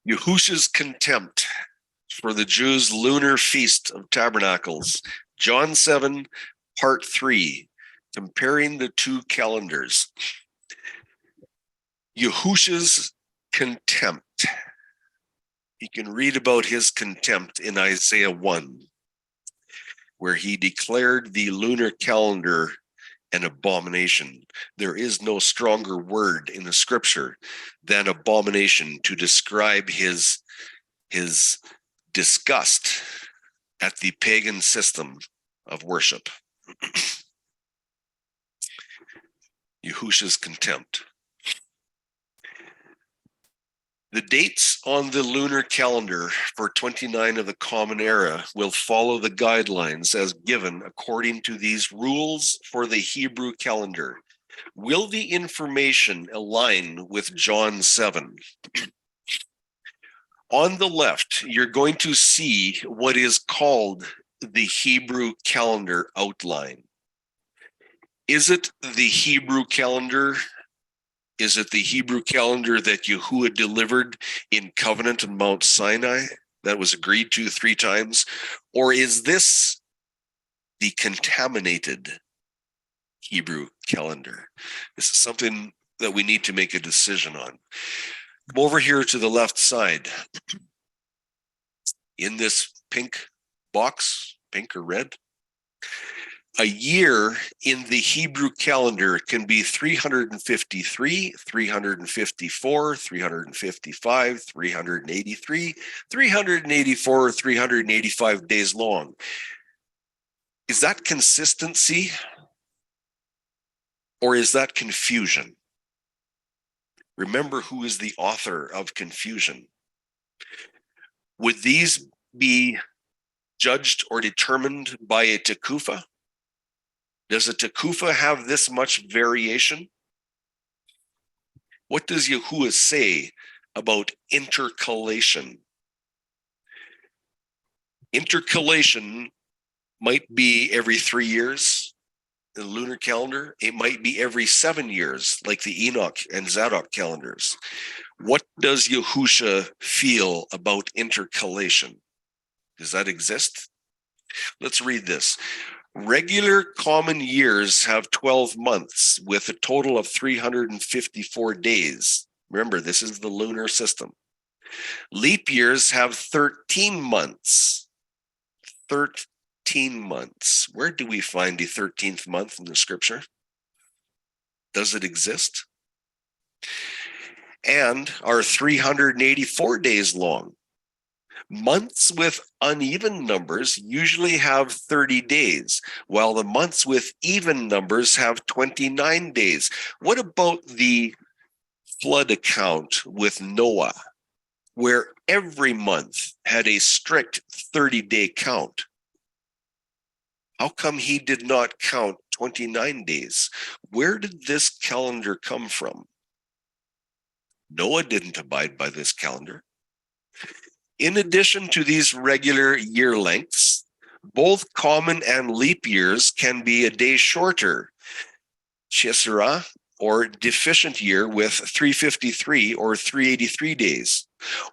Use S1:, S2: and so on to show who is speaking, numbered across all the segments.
S1: Yahusha's contempt for the Jews' lunar feast of Tabernacles. John 7, Part 3, comparing the two calendars. Yahusha's contempt. You can read about his contempt in Isaiah 1, where he declared the lunar calendar an abomination. There is no stronger word in the scripture than abomination to describe his disgust at the pagan system of worship. Yahusha's contempt. The dates on the lunar calendar for 29 of the Common Era will follow the guidelines as given according to these rules for the Hebrew calendar. Will the information align with John 7? On the left, you're going to see what is called the Hebrew calendar outline. Is it the Hebrew calendar? Is it the Hebrew calendar that Yahuwah delivered in covenant on Mount Sinai that was agreed to 3 times? Or is this the contaminated Hebrew calendar? This is something that we need to make a decision on. Come over here to the left side. In this pink box, pink or red, a year in the Hebrew calendar can be 353, 354, 355, 383, 384, 385 days long. Is that consistency or is that confusion? Remember who is the author of confusion. Would these be judged or determined by a tekufa? Does a tekufa have this much variation? What does Yahuwah say about intercalation? Intercalation might be every 3 years in the lunar calendar. It might be every 7 years, like the Enoch and Zadok calendars. What does Yahusha feel about intercalation? Does that exist? Let's read this. Regular common years have 12 months with a total of 354 days. Remember, this is the lunar system. Leap years have 13 months. 13 months. Where do we find the 13th month in the scripture? Does it exist? And are 384 days long. Months with uneven numbers usually have 30 days, while the months with even numbers have 29 days. What about the flood account with Noah, where every month had a strict 30-day count? How come he did not count 29 days? Where did this calendar come from? Noah didn't abide by this calendar. In addition to these regular year lengths, both common and leap years can be a day shorter, Chesera, or deficient year with 353 or 383 days,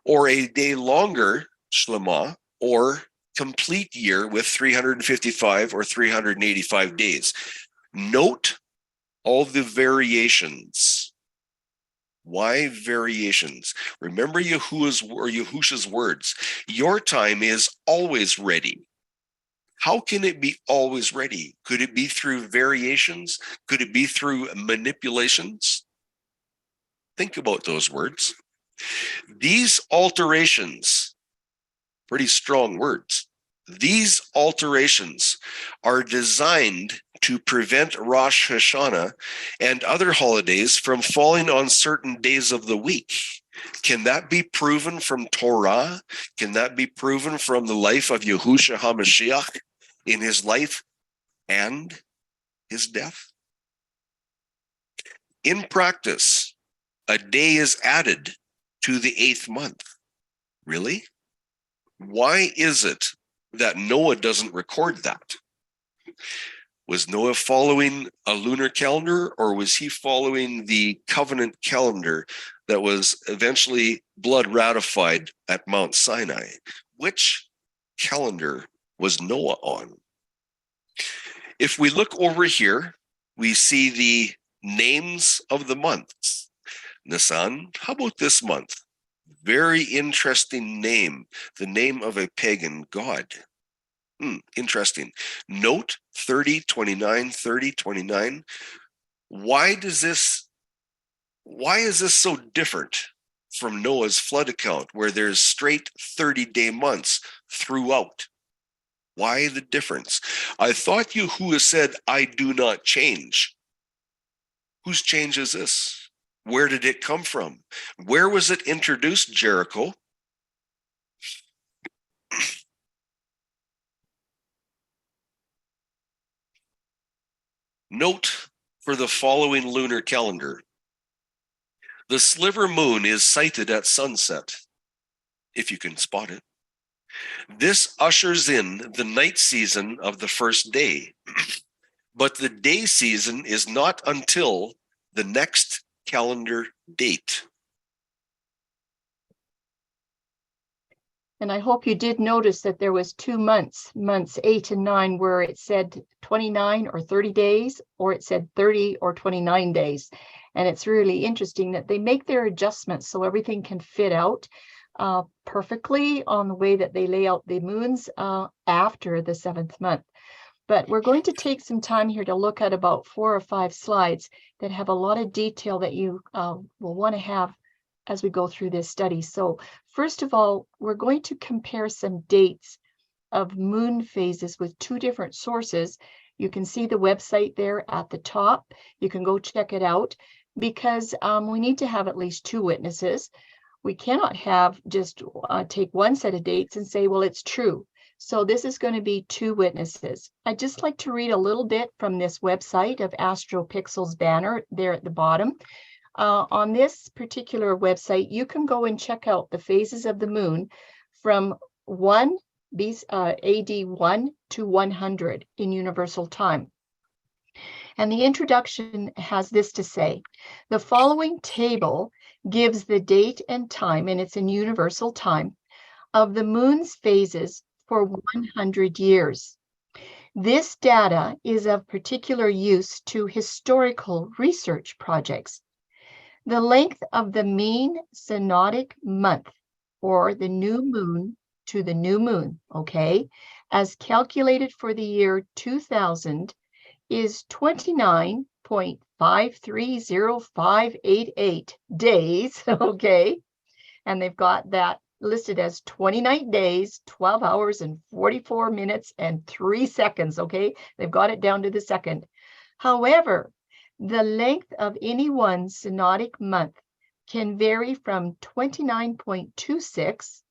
S1: or a day longer, Shlema, or complete year with 355 or 385 days. Note all the variations. Why variations? Remember Yahusha's words. Your time is always ready. How can it be always ready? Could it be through variations? Could it be through manipulations? Think about those words. These alterations, pretty strong words. These alterations are designed to prevent Rosh Hashanah and other holidays from falling on certain days of the week. Can that be proven from Torah? Can that be proven from the life of Yahusha HaMashiach in his life and his death? In practice, a day is added to the 8th month. Really? Why is it that Noah doesn't record that? Was Noah following a lunar calendar, or was he following the covenant calendar that was eventually blood ratified at Mount Sinai? Which calendar was Noah on? If we look over here, we see the names of the months. Nisan, how about this month? Very interesting name, the name of a pagan god. Interesting. Note 30, 29, 30, 29. Why is this so different from Noah's flood account, where there's straight 30-day months throughout? Why the difference? I thought Yahuwah said, I do not change. Whose change is this? Where did it come from? Where was it introduced, Jericho? Note for the following lunar calendar. The sliver moon is sighted at sunset, if you can spot it. This ushers in the night season of the first day, but the day season is not until the next calendar date.
S2: And I hope you did notice that there was 2 months, months 8 and 9, where it said 29 or 30 days, or it said 30 or 29 days. And it's really interesting that they make their adjustments so everything can fit out perfectly on the way that they lay out the moons after the 7th month. But we're going to take some time here to look at about 4 or 5 slides that have a lot of detail that you will want to have as we go through this study. So first of all, we're going to compare some dates of moon phases with 2 different sources. You can see the website there at the top. You can go check it out, because we need to have at least 2 witnesses. We cannot have just take one set of dates and say, well, it's true. So this is going to be 2 witnesses. I'd just like to read a little bit from this website of AstroPixel's banner there at the bottom. On this particular website, you can go and check out the phases of the moon from AD 1 to 100 in universal time. And the introduction has this to say: the following table gives the date and time, and it's in universal time, of the moon's phases for 100 years. This data is of particular use to historical research projects. The length of the mean synodic month, or the new moon to the new moon, okay, as calculated for the year 2000, is 29.530588 days, okay, and they've got that listed as 29 days, 12 hours, and 44 minutes, and 3 seconds, okay? They've got it down to the second. However, the length of any one synodic month can vary from 29.26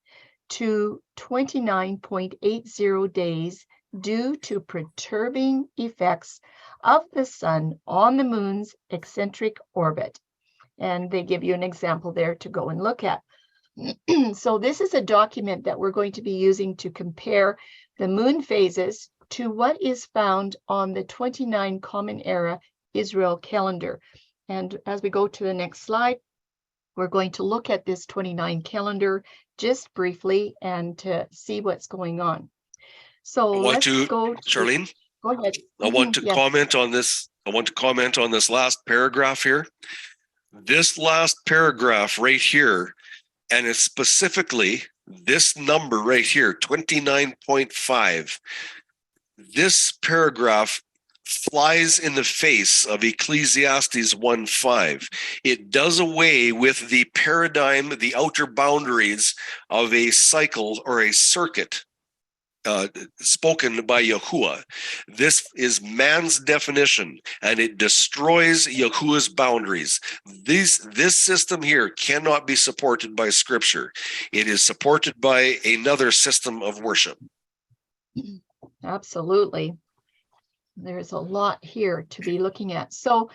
S2: to 29.80 days due to perturbing effects of the sun on the moon's eccentric orbit. And they give you an example there to go and look at. So this is a document that we're going to be using to compare the moon phases to what is found on the 29 Common Era Israel calendar. And as we go to the next slide, we're going to look at this 29 calendar just briefly and to see what's going on. So let's go to,
S1: Charlene,
S2: go ahead.
S1: I want to comment on this. I want to comment on this last paragraph here. This last paragraph right here, and it's specifically this number right here, 29.5. This paragraph flies in the face of Ecclesiastes 1:5. It does away with the paradigm, the outer boundaries of a cycle or a circuit spoken by Yahuwah. This is man's definition, and it destroys Yahuwah's boundaries. This system here cannot be supported by Scripture. It is supported by another system of worship.
S2: Absolutely. There's a lot here to be looking at. So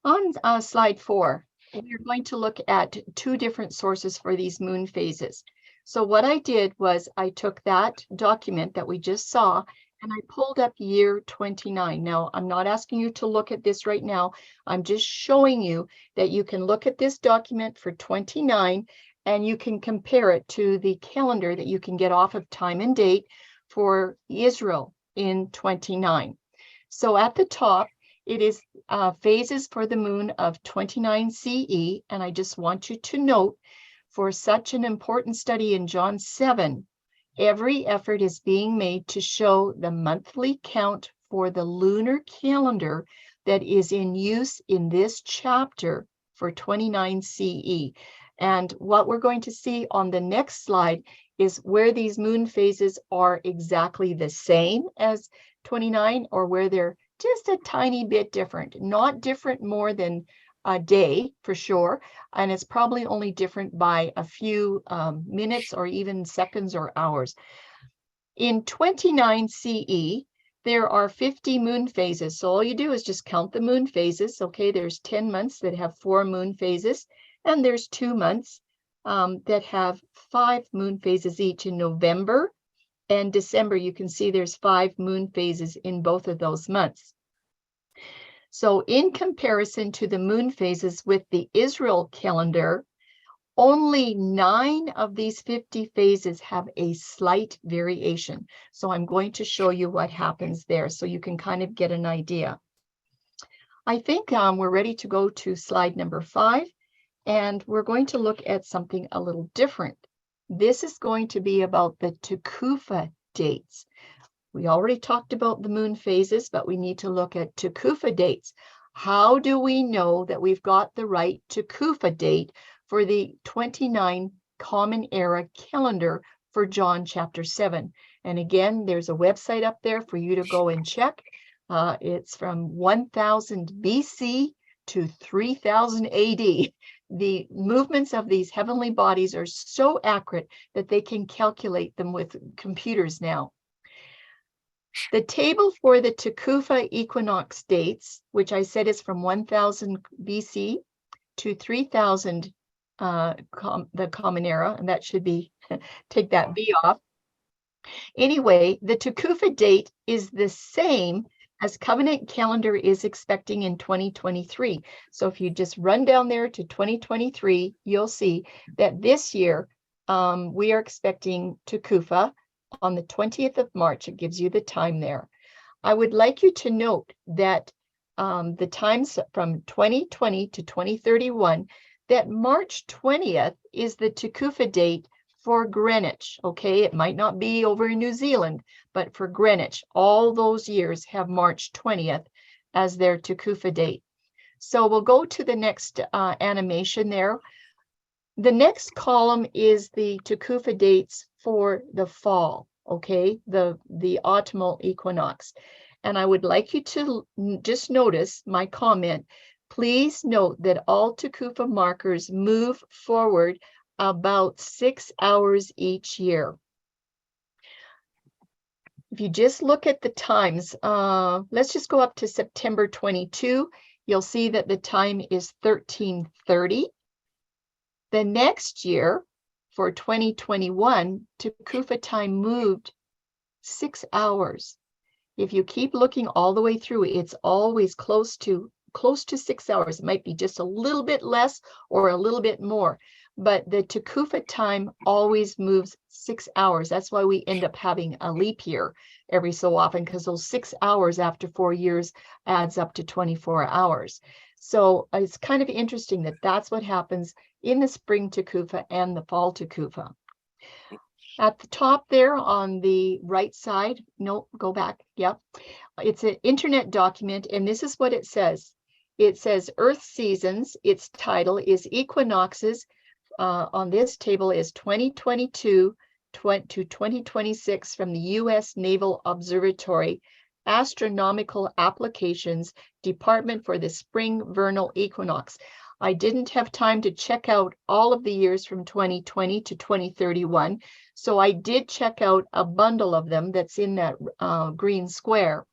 S2: on slide 4, we're going to look at 2 different sources for these moon phases. So what I did was I took that document that we just saw and I pulled up year 29. Now, I'm not asking you to look at this right now. I'm just showing you that you can look at this document for 29 and you can compare it to the calendar that you can get off of Time and Date for Israel in 29. So at the top, it is phases for the moon of 29 CE. And I just want you to note, for such an important study in John 7, every effort is being made to show the monthly count for the lunar calendar that is in use in this chapter for 29 CE. And what we're going to see on the next slide is where these moon phases are exactly the same as 29, or where they're just a tiny bit different, not different more than a day for sure. And it's probably only different by a few minutes or even seconds or hours. In 29 CE, there are 50 moon phases. So all you do is just count the moon phases. Okay, there's 10 months that have 4 moon phases, and there's 2 months that have 5 moon phases each. In November and December, you can see there's 5 moon phases in both of those months. So in comparison to the moon phases with the Israel calendar, only 9 of these 50 phases have a slight variation. So I'm going to show you what happens there so you can kind of get an idea. I think we're ready to go to slide number 5, and we're going to look at something a little different. This is going to be about the Tekufa dates. We already talked about the moon phases, but we need to look at Tekufa dates. How do we know that we've got the right Tekufa date for the 29 Common Era calendar for John chapter 7? And again, there's a website up there for you to go and check. It's from 1000 BC to 3000 AD. The movements of these heavenly bodies are so accurate that they can calculate them with computers now. The table for the Tekufa equinox dates, which I said is from 1000 BC to 3000 the Common Era, and that should be, take that B off. Anyway, the Tekufa date is the same as Covenant Calendar is expecting in 2023. So if you just run down there to 2023, you'll see that this year we are expecting Tekufa on the 20th of March. It gives you the time there. I would like you to note that the times from 2020 to 2031, that March 20th is the Tekufa date for Greenwich. Okay, it might not be over in New Zealand, but for Greenwich, all those years have March 20th as their Tekufa date. So we'll go to the next animation there. The next column is the Tekufa dates for the fall, okay, the autumnal equinox. And I would like you to just notice my comment. Please note that all Tekufa markers move forward about 6 hours each year. If you just look at the times, let's just go up to September 22. You'll see that the time is 1330. The next year, for 2021, Tekufa time moved 6 hours. If you keep looking all the way through, it's always close to 6 hours. It might be just a little bit less or a little bit more, but the Tekufa time always moves 6 hours. That's why we end up having a leap year every so often, because those 6 hours after 4 years adds up to 24 hours. So it's kind of interesting that that's what happens in the spring Tekufa and the fall Tekufa. At the top there on the right side, no, go back, yep. It's an internet document, and this is what it says. It says Earth seasons. Its title is Equinoxes. On this table is 2022 to 2026 from the U.S. Naval Observatory, Astronomical Applications, Department for the Spring Vernal Equinox. I didn't have time to check out all of the years from 2020 to 2031, so I did check out a bundle of them that's in that green square.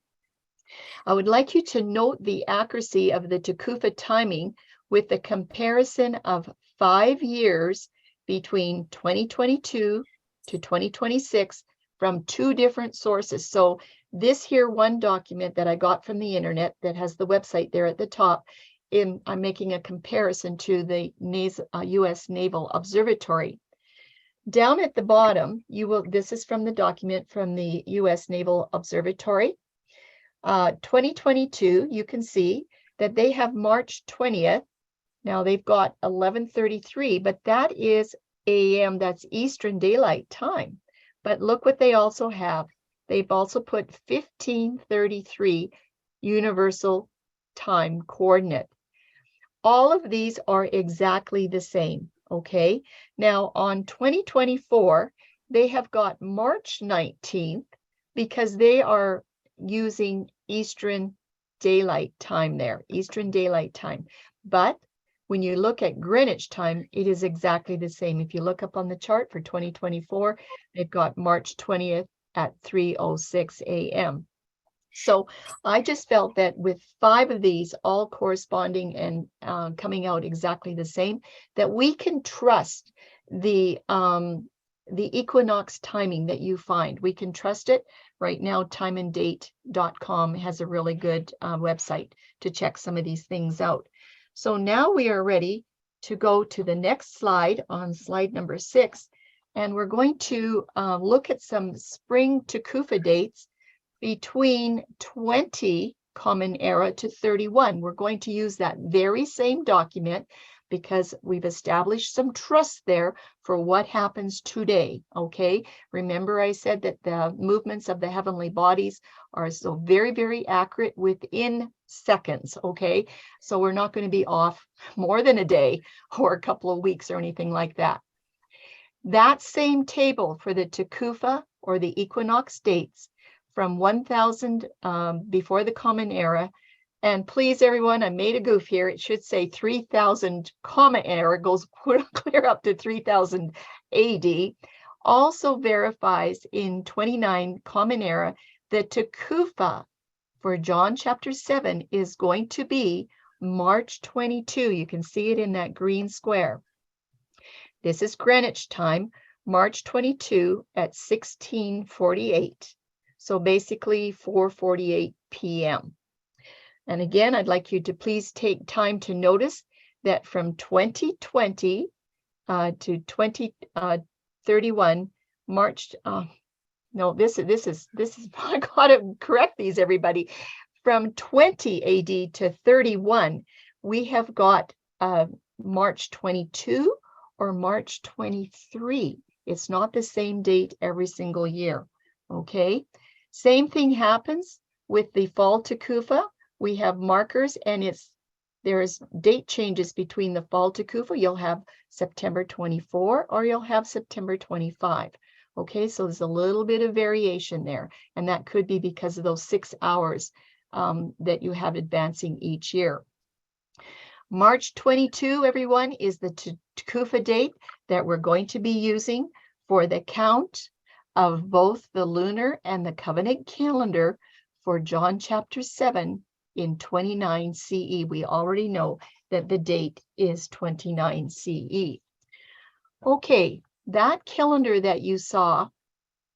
S2: I would like you to note the accuracy of the Tekufa timing with the comparison of 5 years between 2022 to 2026 from 2 different sources. So This here one document that I got from the internet that has the website there at the top, I'm making a comparison to the U.S. Naval Observatory. Down at the bottom, this is from the document from the U.S. Naval Observatory. 2022, you can see that they have March 20th. Now they've got 11:33, but that is AM, that's Eastern Daylight Time. But look what they also have. They've also put 15:33 Universal Time coordinate. All of these are exactly the same, okay? Now on 2024, they have got March 19th because they are using Eastern Daylight Time there, Eastern Daylight Time. But when you look at Greenwich time, it is exactly the same. If you look up on the chart for 2024, they've got March 20th at 3:06 a.m. So I just felt that with 5 of these all corresponding and coming out exactly the same, that we can trust the equinox timing that you find. We can trust it. Right now, timeanddate.com has a really good website to check some of these things out. So now we are ready to go to the next slide, on slide number 6, and we're going to look at some spring Tekufa dates between 20 Common Era to 31. We're going to use that very same document because we've established some trust there for what happens today, okay? Remember I said that the movements of the heavenly bodies are so very, very accurate within seconds, okay? So we're not going to be off more than a day or a couple of weeks or anything like that. That same table for the Tekufa or the equinox dates from 1000 before the Common Era. And please, everyone, I made a goof here. It should say 3000 Common Era, goes clear up to 3000 AD. Also verifies in 29 Common Era that Tekufa for John chapter 7 is going to be March 22. You can see it in that green square. This is Greenwich time, March 22 at 16:48. So basically 4:48 p.m. And again, I'd like you to please take time to notice that from 2020 to 2031, March, no, this is, I gotta correct these, everybody. From 20 AD to 31, we have got March 22 or March 23. It's not the same date every single year, okay? Same thing happens with the fall Tekufa. We have markers, and there's date changes between the fall Tekufa. You'll have September 24 or you'll have September 25. Okay, so there's a little bit of variation there, and that could be because of those 6 hours that you have advancing each year. March 22, everyone, is the Tekufa date that we're going to be using for the count of both the lunar and the covenant calendar for John chapter 7 in 29 CE. We already know that the date is 29 CE. Okay, that calendar that you saw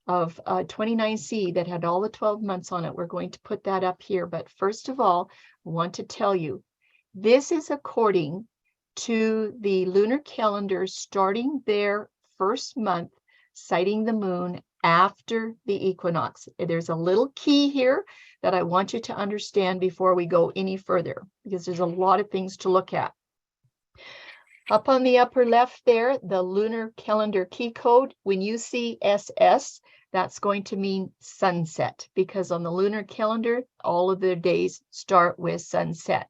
S2: of 29 CE that had all the 12 months on it, we're going to put that up here. But first of all, I want to tell you, this is according to the lunar calendar starting their first month, sighting the moon after the equinox. There's a little key here that I want you to understand before we go any further, because there's a lot of things to look at. Up on the upper left there, the lunar calendar key code, when you see SS, that's going to mean sunset, because on the lunar calendar, all of the days start with sunset.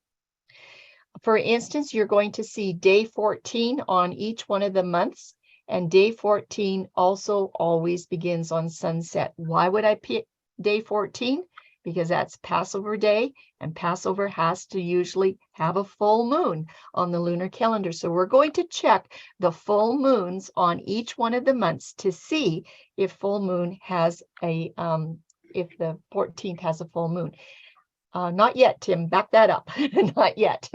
S2: For instance, you're going to see day 14 on each one of the months, and day 14 also always begins on sunset. Why would I pick day 14? Because that's Passover day, and Passover has to usually have a full moon on the lunar calendar. So we're going to check the full moons on each one of the months to see if full moon has a, if the 14th has a full moon. Not yet, Tim, back that up. Not yet.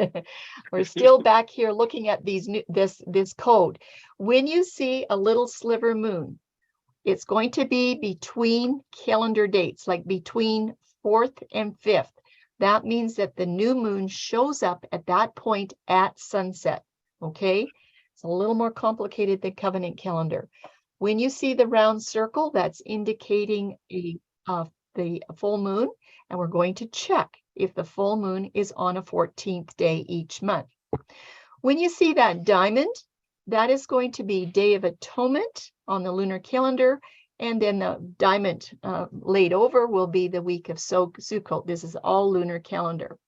S2: We're still back here looking at these this code. When you see a little sliver moon, It's going to be between calendar dates, like between 4th and 5th. That means that the new moon shows up at that point at sunset, okay? It's a little more complicated than covenant calendar. When you see the round circle, that's indicating the full moon, and we're going to check if the full moon is on a 14th day each month. When you see that diamond, that is going to be Day of Atonement on the lunar calendar, and then the diamond laid over will be the week of Sukkot. This is all lunar calendar.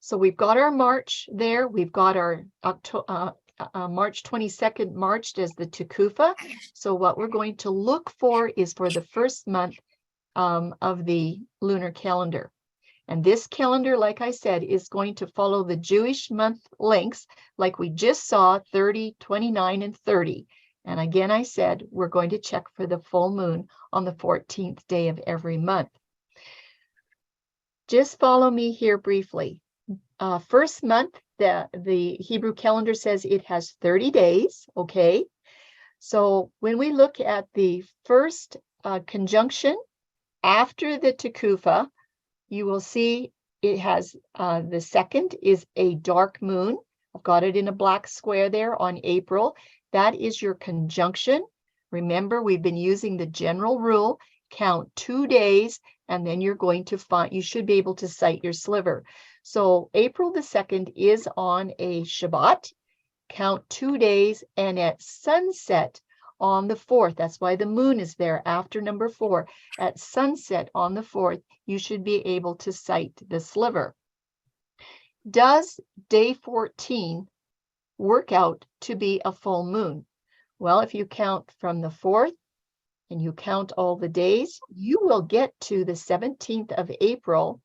S2: So we've got our March there. We've got our March 22nd marched as the Tekufa. So what we're going to look for is for the first month of the lunar calendar. And this calendar, like I said, is going to follow the Jewish month lengths, like we just saw, 30, 29, and 30. And again, I said, we're going to check for the full moon on the 14th day of every month. Just follow me here briefly. First month, the Hebrew calendar says it has 30 days, okay? So when we look at the first conjunction after the Tekufa, you will see it has the second is a dark moon. I've got it in a black square there on April. That is your conjunction. Remember, we've been using the general rule, count 2 days, and then you're going to find, you should be able to cite your sliver. So April the 2nd is on a Shabbat, count 2 days, and at sunset on the 4th, that's why the moon is there after number 4. At sunset on the 4th, you should be able to cite the sliver. Does day 14 work out to be a full moon? Well, if you count from the 4th and you count all the days, you will get to the 17th of April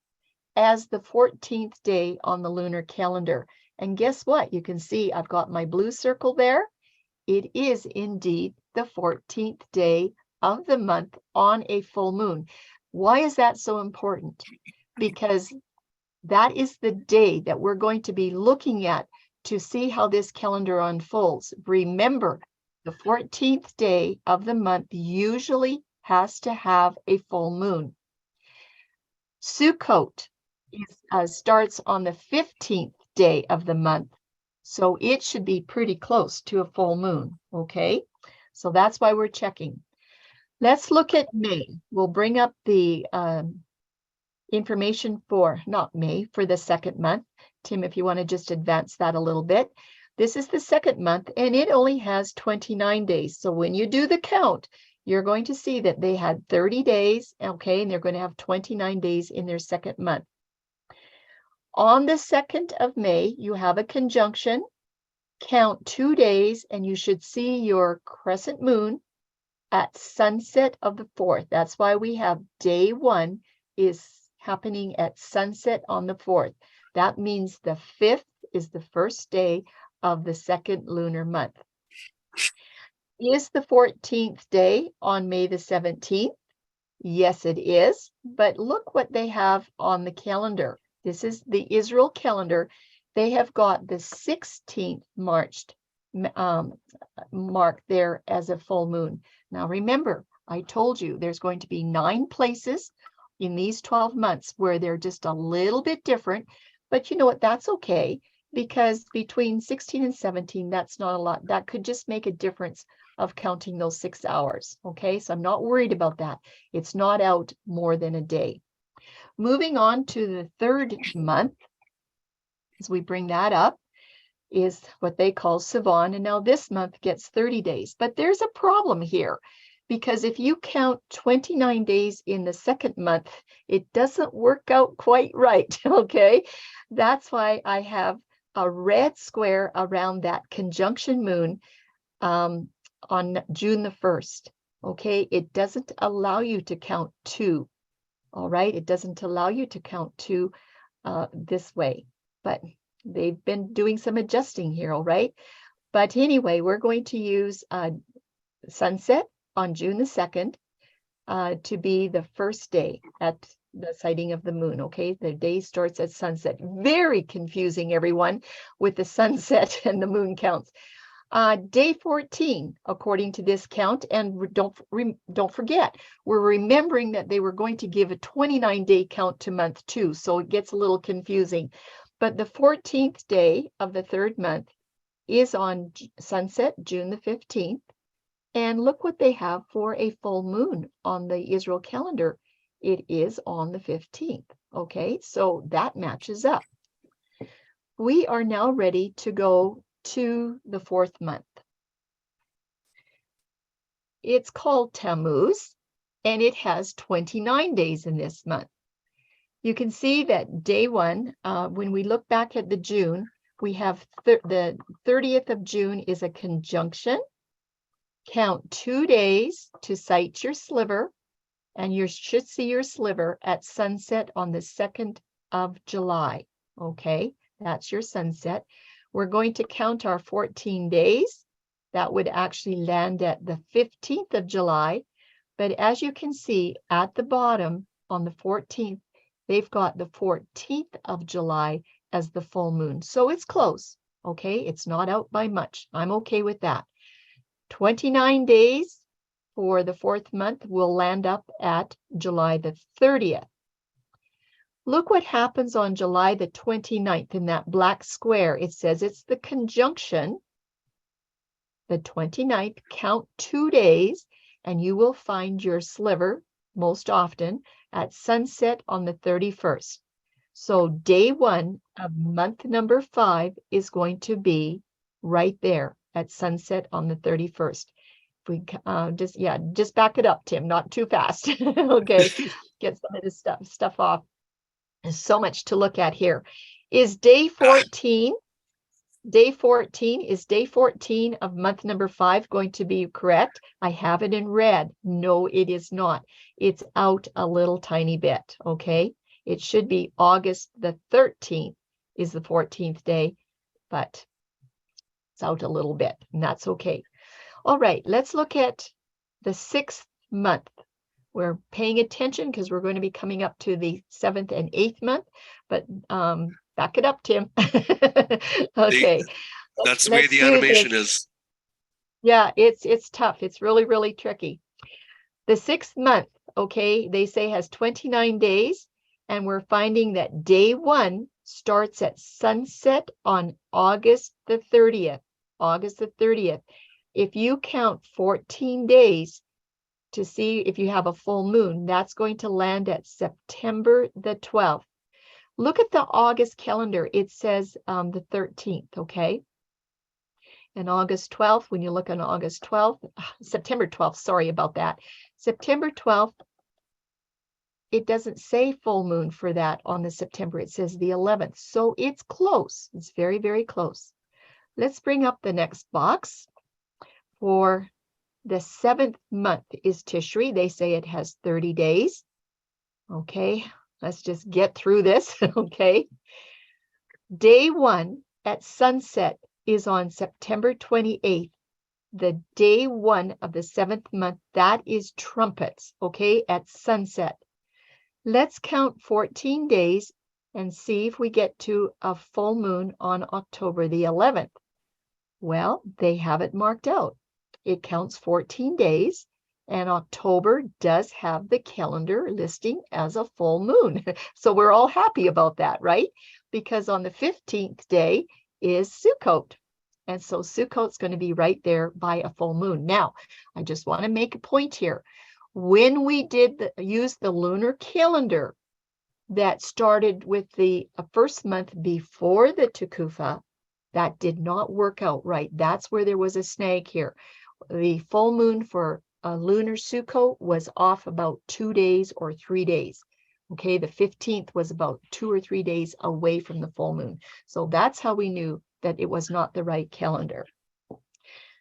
S2: as the 14th day on the lunar calendar. And guess what? You can see I've got my blue circle there. It is indeed the 14th day of the month on a full moon. Why is that so important? Because that is the day that we're going to be looking at to see how this calendar unfolds. Remember, the 14th day of the month usually has to have a full moon. Sukkot starts on the 15th day of the month. So it should be pretty close to a full moon, okay? So that's why we're checking. Let's look at May. We'll bring up the information for, not May, for the second month. Tim, if you want to just advance that a little bit. This is the second month, and it only has 29 days. So when you do the count, you're going to see that they had 30 days, okay, and they're going to have 29 days in their second month. On the 2nd of May, you have a conjunction, count 2 days, and you should see your crescent moon at sunset of the 4th. That's why we have day 1 is happening at sunset on the 4th. That means the 5th is the first day of the second lunar month. Is the 14th day on May the 17th? Yes, it is. But look what they have on the calendar. This is the Israel calendar. They have got the 16th marked there as a full moon. Now remember, I told you there's going to be 9 places in these 12 months where they're just a little bit different. But you know what? That's okay, because between 16 and 17, that's not a lot. That could just make a difference of counting those 6 hours. Okay, so I'm not worried about that. It's not out more than a day. Moving on to the third month, as we bring that up, is what they call Sivan. And now this month gets 30 days. But there's a problem here, because if you count 29 days in the second month, it doesn't work out quite right, okay? That's why I have a red square around that conjunction moon on June the 1st, okay? It doesn't allow you to count 2. All right, it doesn't allow you to count 2 this way, but they've been doing some adjusting here, all right? But anyway, we're going to use sunset on June the 2nd to be the first day at the sighting of the moon, okay? The day starts at sunset. Very confusing, everyone, with the sunset and the moon counts. Day 14, according to this count, and don't forget, we're remembering that they were going to give a 29-day count to month 2, so it gets a little confusing. But the 14th day of the 3rd month is on sunset, June the 15th. And look what they have for a full moon on the Israel calendar. It is on the 15th. Okay, so that matches up. We are now ready to go to the 4th month. It's called Tammuz, and it has 29 days in this month. You can see that day 1, when we look back at the June, we have the 30th of June is a conjunction. Count 2 days to sight your sliver, and you should see your sliver at sunset on the 2nd of July. Okay, that's your sunset. We're going to count our 14 days. That would actually land at the 15th of July. But as you can see at the bottom on the 14th, they've got the 14th of July as the full moon. So it's close. Okay, it's not out by much. I'm okay with that. 29 days for the 4th month will land up at July the 30th. Look what happens on July the 29th in that black square. It says it's the conjunction, the 29th, count 2 days, and you will find your sliver most often at sunset on the 31st. So day 1 of month number 5 is going to be right there at sunset on the 31st. If we just back it up, Tim, not too fast. Okay, get some of this stuff off. There's so much to look at here. Is day 14, is day 14 of month number 5 going to be correct? I have it in red. No, it is not. It's out a little tiny bit, okay? It should be August the 13th is the 14th day, but it's out a little bit, and that's okay. All right, let's look at the 6th month. We're paying attention because we're going to be coming up to the 7th and 8th month, but back it up, Tim. Okay.
S1: That's the way the animation is.
S2: Yeah, it's tough. It's really, really tricky. The 6th month, okay, they say has 29 days, and we're finding that day 1 starts at sunset on August the 30th. August the 30th. If you count 14 days to see if you have a full moon, that's going to land at September the 12th. Look at the August calendar. It says the 13th, okay? And August 12th, when you look on August 12th, September 12th, sorry about that. September 12th, it doesn't say full moon for that on the September. It says the 11th. So it's close. It's very, very close. Let's bring up the next box. For the 7th month is Tishri. They say it has 30 days. Okay, let's just get through this, okay? Day 1 at sunset is on September 28th. The day 1 of the 7th month, that is trumpets, okay, at sunset. Let's count 14 days and see if we get to a full moon on October the 11th. Well, they have it marked out. It counts 14 days, and October does have the calendar listing as a full moon. So we're all happy about that, right? Because on the 15th day is Sukkot. And so Sukkot's going to be right there by a full moon. Now, I just want to make a point here. When we did use the lunar calendar that started with the first month before the Tekufa, that did not work out right. That's where there was a snag here. The full moon for a lunar Sukkot was off about 2 days or 3 days. Okay, the 15th was about 2 or 3 days away from the full moon. So that's how we knew that it was not the right calendar.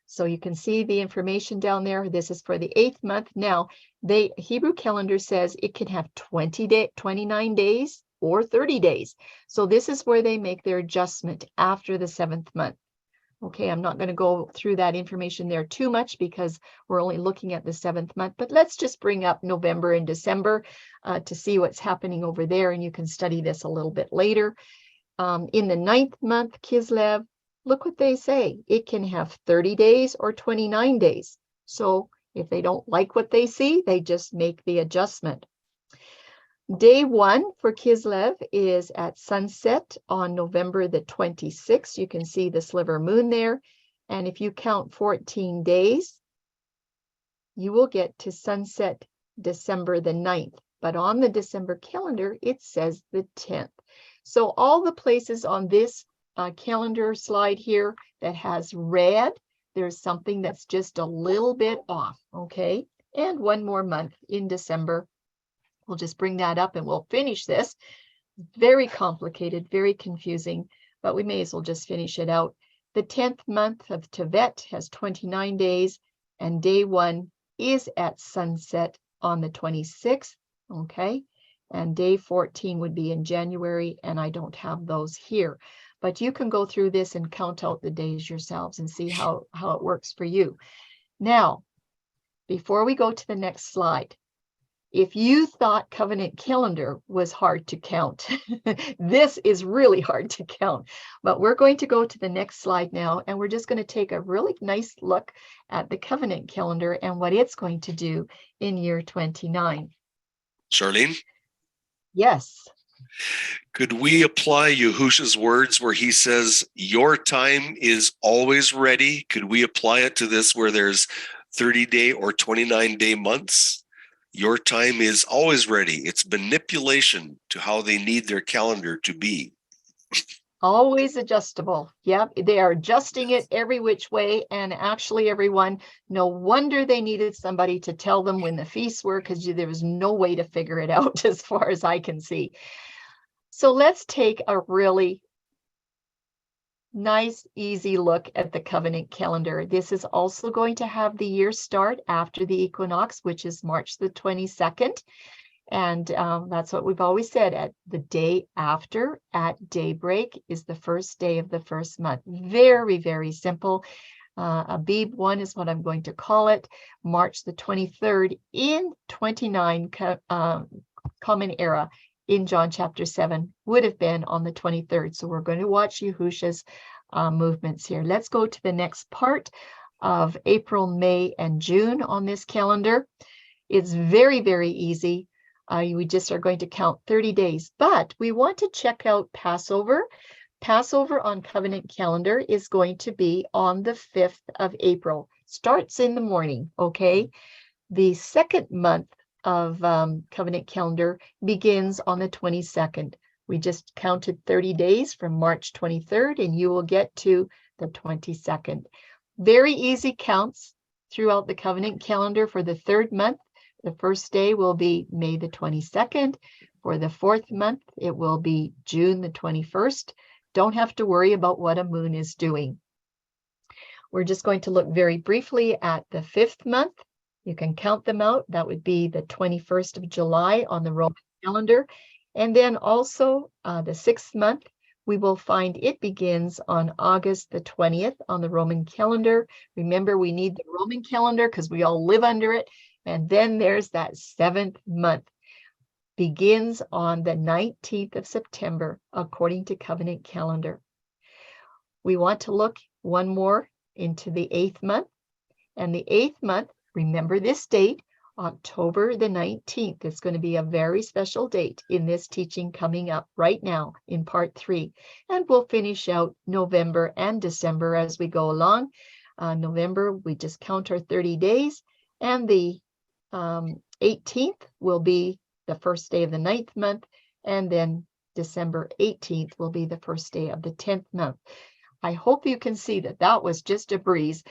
S2: So you can see the information down there. This is for the 8th month. Now, the Hebrew calendar says it can have 29 days or 30 days. So this is where they make their adjustment after the 7th month. Okay, I'm not going to go through that information there too much because we're only looking at the 7th month, but let's just bring up November and December to see what's happening over there, and you can study this a little bit later. In the 9th month, Kislev, look what they say. It can have 30 days or 29 days. So if they don't like what they see, they just make the adjustment. Day 1 for Kislev is at sunset on November the 26th. You can see the sliver moon there. And if you count 14 days, you will get to sunset December the 9th. But on the December calendar, it says the 10th. So all the places on this calendar slide here that has red, there's something that's just a little bit off, okay? And one more month in December. We'll just bring that up and we'll finish this. Very complicated, very confusing, but we may as well just finish it out. The 10th month of Tevet has 29 days, and day 1 is at sunset on the 26th, okay? And day 14 would be in January, and I don't have those here. But you can go through this and count out the days yourselves and see how it works for you. Now, before we go to the next slide, if you thought covenant calendar was hard to count, this is really hard to count. But we're going to go to the next slide now, and we're just going to take a really nice look at the covenant calendar and what it's going to do in year 29.
S1: Charlene?
S2: Yes.
S1: Could we apply Yahusha's words where he says, your time is always ready? Could we apply it to this where there's 30-day or 29-day months? Your time is always ready. It's manipulation to how they need their calendar to be.
S2: Always adjustable. Yep, they are adjusting it every which way. And actually, everyone, no wonder they needed somebody to tell them when the feasts were, because there was no way to figure it out as far as I can see. So let's take a really nice, easy look at the covenant calendar. This is also going to have the year start after the equinox, which is March the 22nd. And that's what we've always said, at the day after, at daybreak, is the first day of the first month. Very, very simple. Abib 1 is what I'm going to call it. March the 23rd in 29 Common Era in John chapter 7 would have been on the 23rd. So we're going to watch Yahusha's movements here. Let's go to the next part of April, May, and June on this calendar. It's very, very easy. We just are going to count 30 days, but we want to check out Passover. Passover on covenant calendar is going to be on the 5th of April. Starts in the morning, okay? The second month of covenant calendar begins on the 22nd. We just counted 30 days from March 23rd, and you will get to the 22nd. Very easy counts throughout the covenant calendar. For the third month, the first day will be May the 22nd. For the fourth month, it will be June the 21st. Don't have to worry about what a moon is doing. We're just going to look very briefly at the fifth month. You can count them out. That would be the 21st of July on the Roman calendar. And then also the sixth month, we will find it begins on August the 20th on the Roman calendar. Remember, we need the Roman calendar because we all live under it. And then there's that seventh month. Begins on the 19th of September, according to covenant calendar. We want to look one more into the eighth month. And the eighth month, remember this date, October the 19th. It's going to be a very special date in this teaching coming up right now in part 3. And we'll finish out November and December as we go along. November, we just count our 30 days. And the 18th will be the first day of the 9th month. And then December 18th will be the first day of the 10th month. I hope you can see that that was just a breeze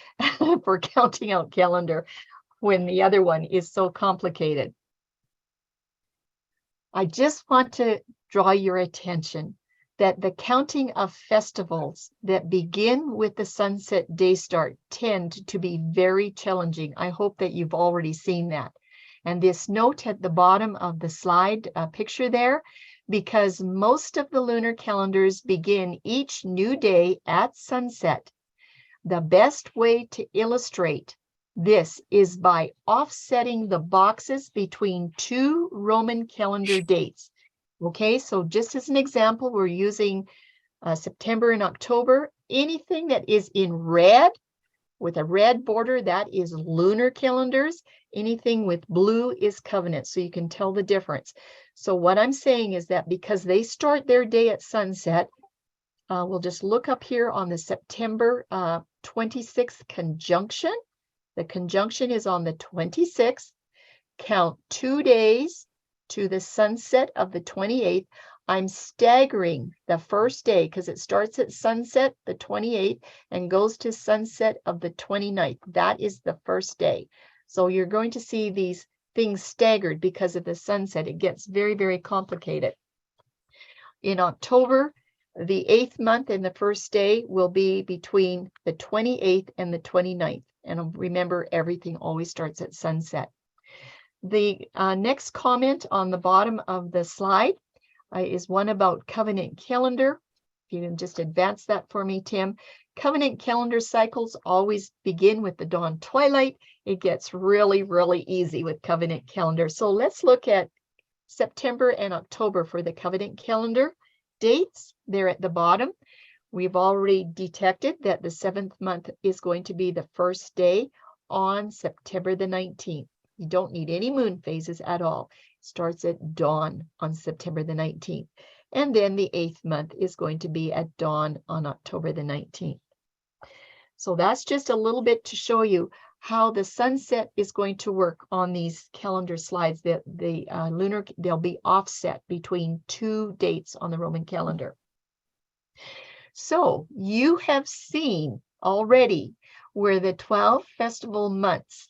S2: for counting out calendar when the other one is so complicated. I just want to draw your attention that the counting of festivals that begin with the sunset day start tend to be very challenging. I hope that you've already seen that. And this note at the bottom of the slide picture there, because most of the lunar calendars begin each new day at sunset. The best way to illustrate this is by offsetting the boxes between two Roman calendar dates. Okay, so just as an example, we're using September and October. Anything that is in red with a red border, that is lunar calendars. Anything with blue is covenant, so you can tell the difference. So what I'm saying is that because they start their day at sunset, we'll just look up here on the September 26th conjunction. The conjunction is on the 26th. Count 2 days to the sunset of the 28th. I'm staggering the first day because it starts at sunset, the 28th, and goes to sunset of the 29th. That is the first day. So you're going to see these things staggered because of the sunset. It gets very, very complicated. In October, the 8th month and the first day will be between the 28th and the 29th. And remember, everything always starts at sunset. The next comment on the bottom of the slide is one about covenant calendar. If you can just advance that for me, Tim. Covenant calendar cycles always begin with the dawn twilight. It gets really, really easy with covenant calendar. So let's look at September and October for the covenant calendar dates. They're at the bottom. We've already detected that the 7th month is going to be the first day on September the 19th. You don't need any moon phases at all. It starts at dawn on September the 19th. And then the 8th month is going to be at dawn on October the 19th. So that's just a little bit to show you how the sunset is going to work on these calendar slides. That the lunar, they'll be offset between 2 dates on the Roman calendar. So you have seen already where the 12 festival months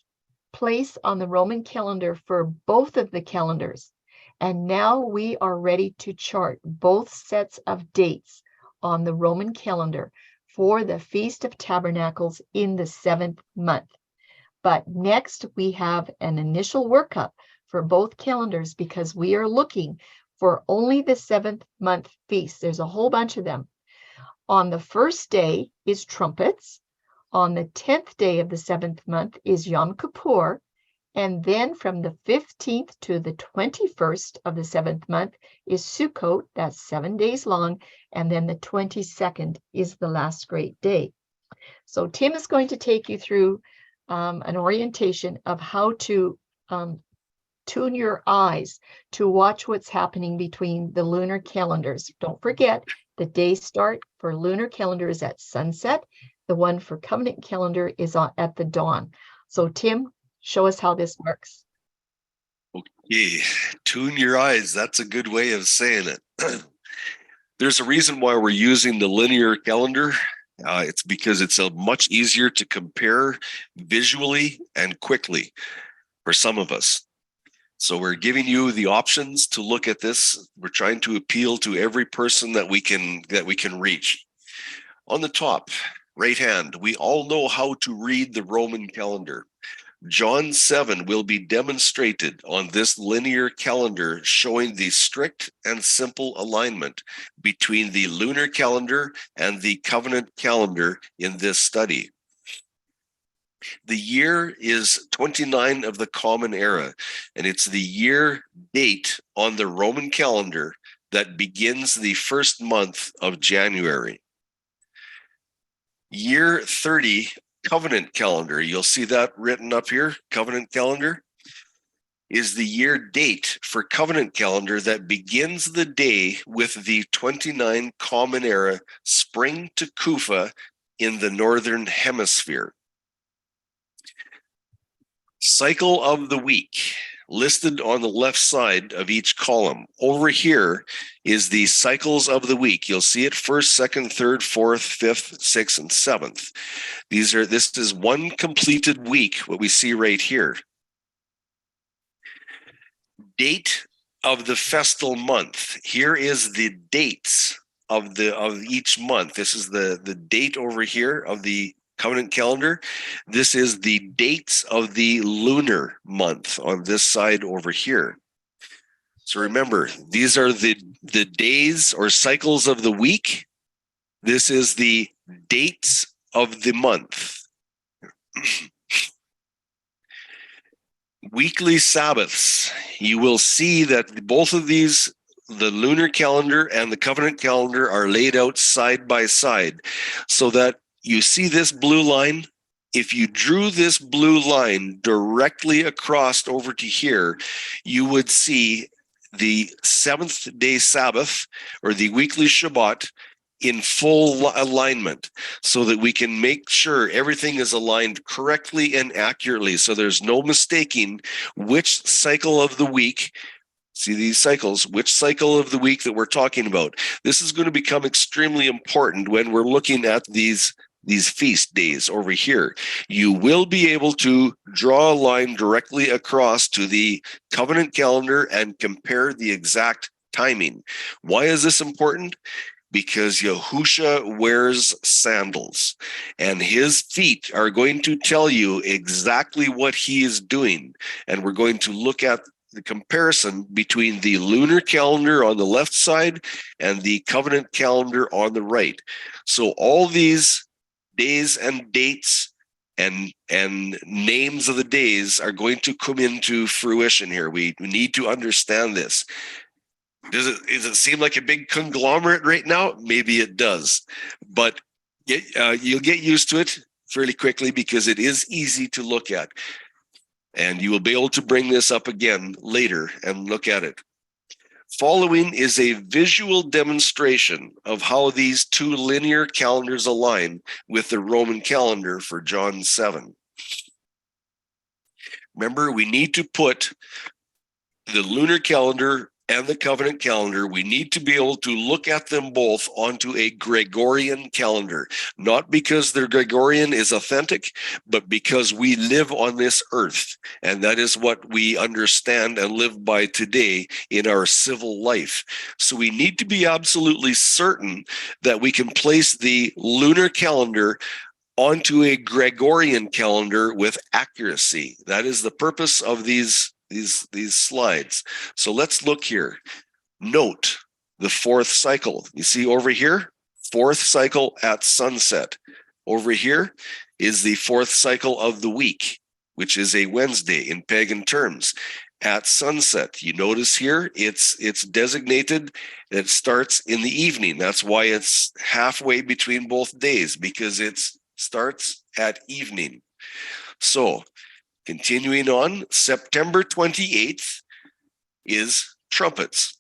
S2: place on the Roman calendar for both of the calendars. And now we are ready to chart both sets of dates on the Roman calendar for the Feast of Tabernacles in the 7th month. But next we have an initial workup for both calendars because we are looking for only the 7th month feast. There's a whole bunch of them. On the first day is trumpets. On the 10th day of the 7th month is Yom Kippur. And then from the 15th to the 21st of the 7th month is Sukkot. That's 7 days long. And then the 22nd is the last great day. So Tim is going to take you through an orientation of how to tune your eyes to watch what's happening between the lunar calendars. Don't forget, the day start for lunar calendar is at sunset. The one for covenant calendar is at the dawn. So Tim, show us how this works.
S1: Okay, tune your eyes. That's a good way of saying it. There's a reason why we're using the linear calendar. It's because it's much easier to compare visually and quickly for some of us. So we're giving you the options to look at this. We're trying to appeal to every person that we can reach. On the top right hand, we all know how to read the Roman calendar. John 7 will be demonstrated on this linear calendar, showing the strict and simple alignment between the lunar calendar and the covenant calendar in this study. The year is 29 of the Common Era, and it's the year date on the Roman calendar that begins the first month of January. Year 30 covenant calendar, you'll see that written up here, covenant calendar, is the year date for covenant calendar that begins the day with the 29 Common Era spring to Kufa in the Northern Hemisphere. Cycle of the week, listed on the left side of each column. Over here is the cycles of the week. You'll see it 1st, 2nd, 3rd, 4th, 5th, 6th, and 7th. This is one completed week, what we see right here. Date of the festal month. Here is the dates of each month. This is the date over here of the covenant calendar. This is the dates of the lunar month on this side over here. So remember, these are the days or cycles of the week. This is the dates of the month. Weekly Sabbaths. You will see that both of these the lunar calendar and the covenant calendar are laid out side by side so that you see this blue line. If you drew this blue line directly across over to here, you would see the seventh day Sabbath or the weekly Shabbat in full alignment so that we can make sure everything is aligned correctly and accurately. So there's no mistaking which cycle of the week. See these cycles, which cycle of the week that we're talking about. This is going to become extremely important when we're looking at these feast days over here. You will be able to draw a line directly across to the covenant calendar and compare the exact timing. Why is this important? Because Yahusha wears sandals, and his feet are going to tell you exactly what he is doing. And we're going to look at the comparison between the lunar calendar on the left side and the covenant calendar on the right. So all these days and dates and names of the days are going to come into fruition here. We need to understand this. Does it seem like a big conglomerate right now? Maybe it does, but you'll get used to it fairly quickly because it is easy to look at. And you will be able to bring this up again later and look at it. Following is a visual demonstration of how these two linear calendars align with the Roman calendar for John 7. Remember, we need to put the lunar calendar and the covenant calendar, we need to be able to look at them both onto a Gregorian calendar, not because their Gregorian is authentic, but because we live on this earth. And that is what we understand and live by today in our civil life. So we need to be absolutely certain that we can place the lunar calendar onto a Gregorian calendar with accuracy. That is the purpose of these slides. So let's look here. Note the fourth cycle. You see over here, fourth cycle at sunset. Over here is the fourth cycle of the week, which is a Wednesday in pagan terms. At sunset, you notice here, it's designated, it starts in the evening. That's why it's halfway between both days, because it starts at evening. So continuing on, September 28th is trumpets.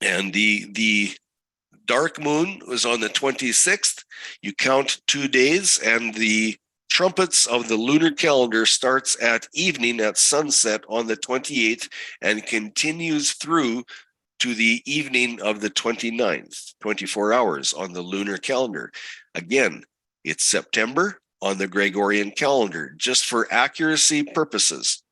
S1: And the dark moon was on the 26th. You count 2 days, and the trumpets of the lunar calendar starts at evening at sunset on the 28th and continues through to the evening of the 29th, 24 hours on the lunar calendar. Again, it's September on the Gregorian calendar, just for accuracy purposes.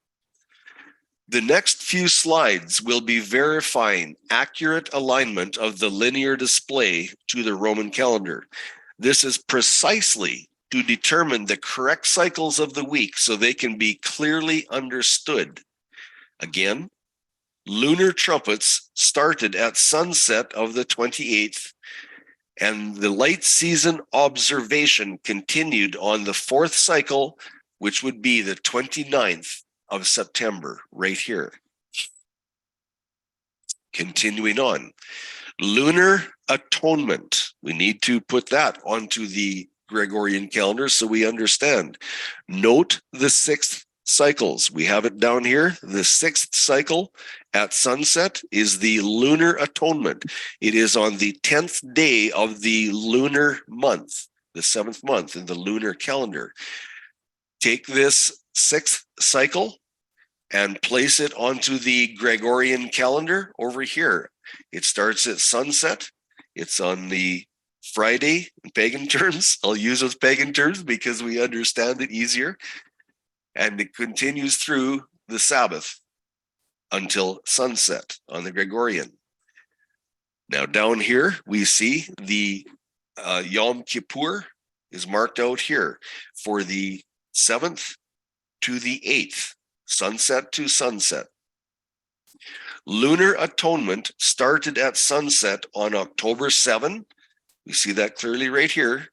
S1: The next few slides will be verifying accurate alignment of the linear display to the Roman calendar. This is precisely to determine the correct cycles of the week so they can be clearly understood. Again, lunar trumpets started at sunset of the 28th, and the light season observation continued on the fourth cycle, which would be the 29th of September, right here. Continuing on, lunar atonement. We need to put that onto the Gregorian calendar so we understand. Note the sixth cycles. We have it down here. The sixth cycle at sunset is the lunar atonement. It is on the 10th day of the lunar month, the 7th month in the lunar calendar. Take this sixth cycle and place it onto the Gregorian calendar over here. It starts at sunset. It's on the Friday in pagan terms. I'll use those pagan terms because we understand it easier. And it continues through the Sabbath until sunset on the Gregorian. Now down here, we see the Yom Kippur is marked out here for the 7th to the 8th, sunset to sunset. Lunar atonement started at sunset on October 7. We see that clearly right here.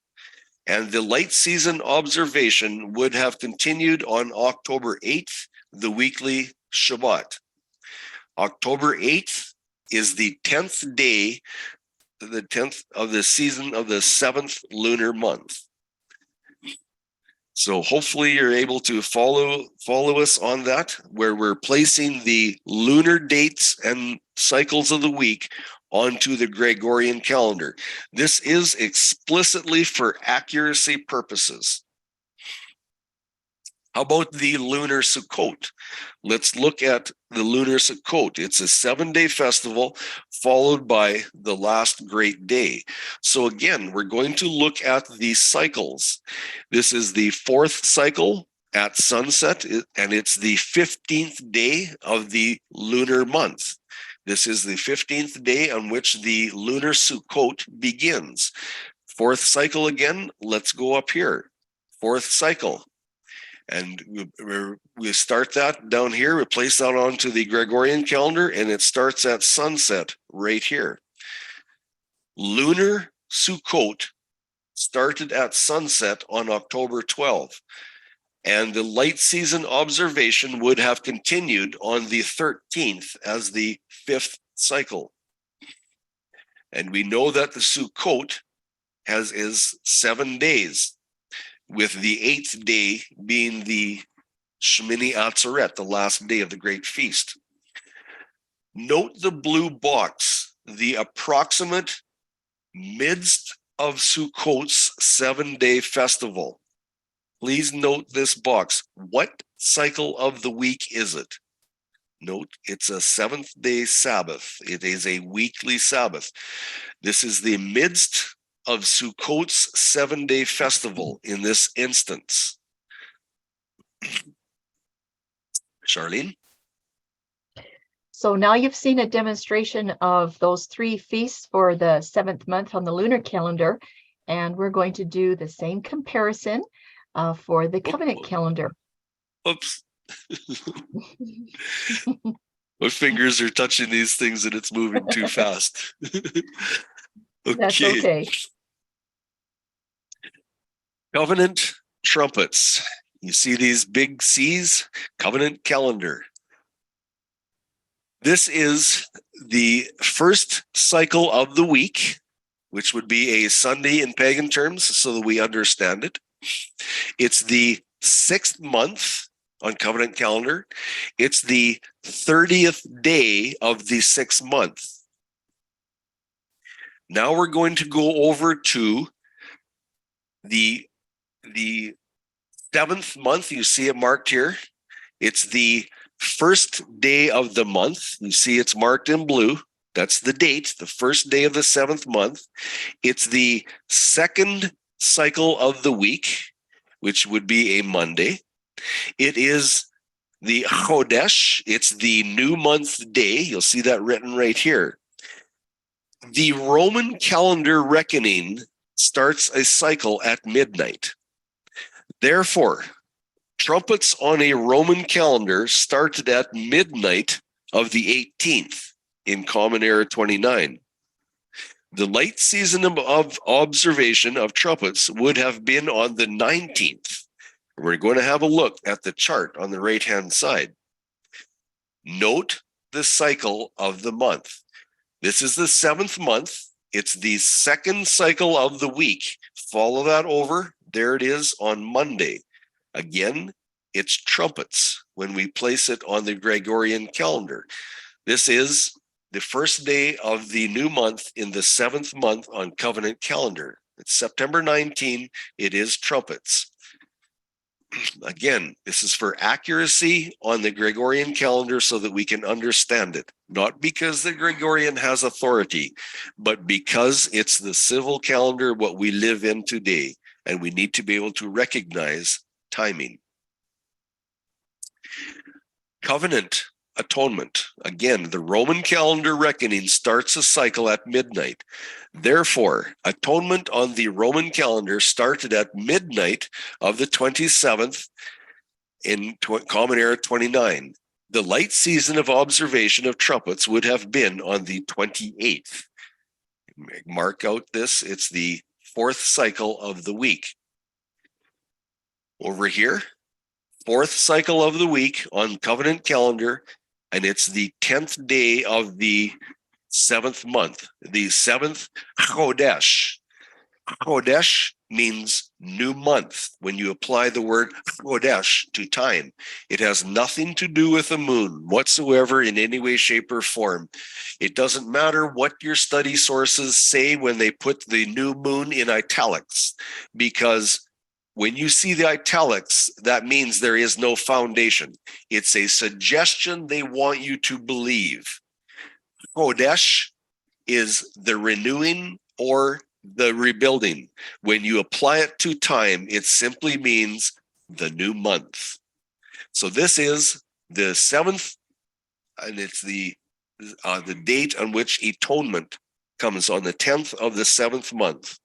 S1: And the light season observation would have continued on October 8th, the weekly Shabbat. October 8th is the 10th day, the 10th of the season of the 7th lunar month. So hopefully you're able to follow us on that, where we're placing the lunar dates and cycles of the week onto the Gregorian calendar. This is explicitly for accuracy purposes. How about the lunar Sukkot? Let's look at the lunar Sukkot. It's a 7-day festival followed by the last great day. So again, we're going to look at the cycles. This is the 4th cycle at sunset, and it's the 15th day of the lunar month. This is the 15th day on which the lunar Sukkot begins. 4th cycle again, let's go up here. 4th cycle. And we start that down here, we place that onto the Gregorian calendar, and it starts at sunset right here. Lunar Sukkot started at sunset on October 12th, and the light season observation would have continued on the 13th as the 5th cycle. And we know that the Sukkot is 7 days, with the 8th day being the Shemini Atzeret, the last day of the great feast. Note the blue box, the approximate midst of Sukkot's 7-day festival. Please note this box. What cycle of the week is it? Note, it's a 7th-day Sabbath. It is a weekly Sabbath. This is the midst of Sukkot's 7-day festival in this instance. Charlene?
S2: So now you've seen a demonstration of those 3 feasts for the 7th month on the lunar calendar, and we're going to do the same comparison for the covenant calendar.
S1: Oops. My fingers are touching these things and it's moving too fast. Okay.
S2: That's okay.
S1: Covenant trumpets. You see these big C's? Covenant calendar. This is the first cycle of the week, which would be a Sunday in pagan terms, so that we understand it. It's the 6th month on covenant calendar. It's the 30th day of the 6th month. Now we're going to go over to the 7th month. You see it marked here. It's the first day of the month. You see it's marked in blue. That's the date, the first day of the 7th month. It's the 2nd cycle of the week, which would be a Monday. It is the Chodesh. It's the new month day. You'll see that written right here. The Roman calendar reckoning starts a cycle at midnight. Therefore, trumpets on a Roman calendar started at midnight of the 18th in Common Era 29. The light season of observation of trumpets would have been on the 19th. We're going to have a look at the chart on the right-hand side. Note the cycle of the month. This is the 7th month. It's the 2nd cycle of the week. Follow that over. There it is on Monday. Again, it's trumpets when we place it on the Gregorian calendar. This is the first day of the new month in the 7th month on covenant calendar. It's September 19. It is trumpets. Again, this is for accuracy on the Gregorian calendar so that we can understand it. Not because the Gregorian has authority, but because it's the civil calendar, what we live in today, and we need to be able to recognize timing. Covenant atonement. Again, the Roman calendar reckoning starts a cycle at midnight. Therefore, atonement on the Roman calendar started at midnight of the 27th in Common Era 29. The light season of observation of trumpets would have been on the 28th. Mark out this. It's the 4th cycle of the week. Over here, 4th cycle of the week on covenant calendar, and it's the 10th day of the 7th month, the 7th Chodesh. Chodesh means new month. When you apply the word Chodesh to time, it has nothing to do with the moon whatsoever in any way, shape, or form. It doesn't matter what your study sources say when they put the new moon in italics, because when you see the italics, that means there is no foundation. It's a suggestion they want you to believe. Chodesh is the renewing or the rebuilding. When you apply it to time, it simply means the new month. So this is the 7th, and it's the date on which atonement comes on the 10th of the 7th month.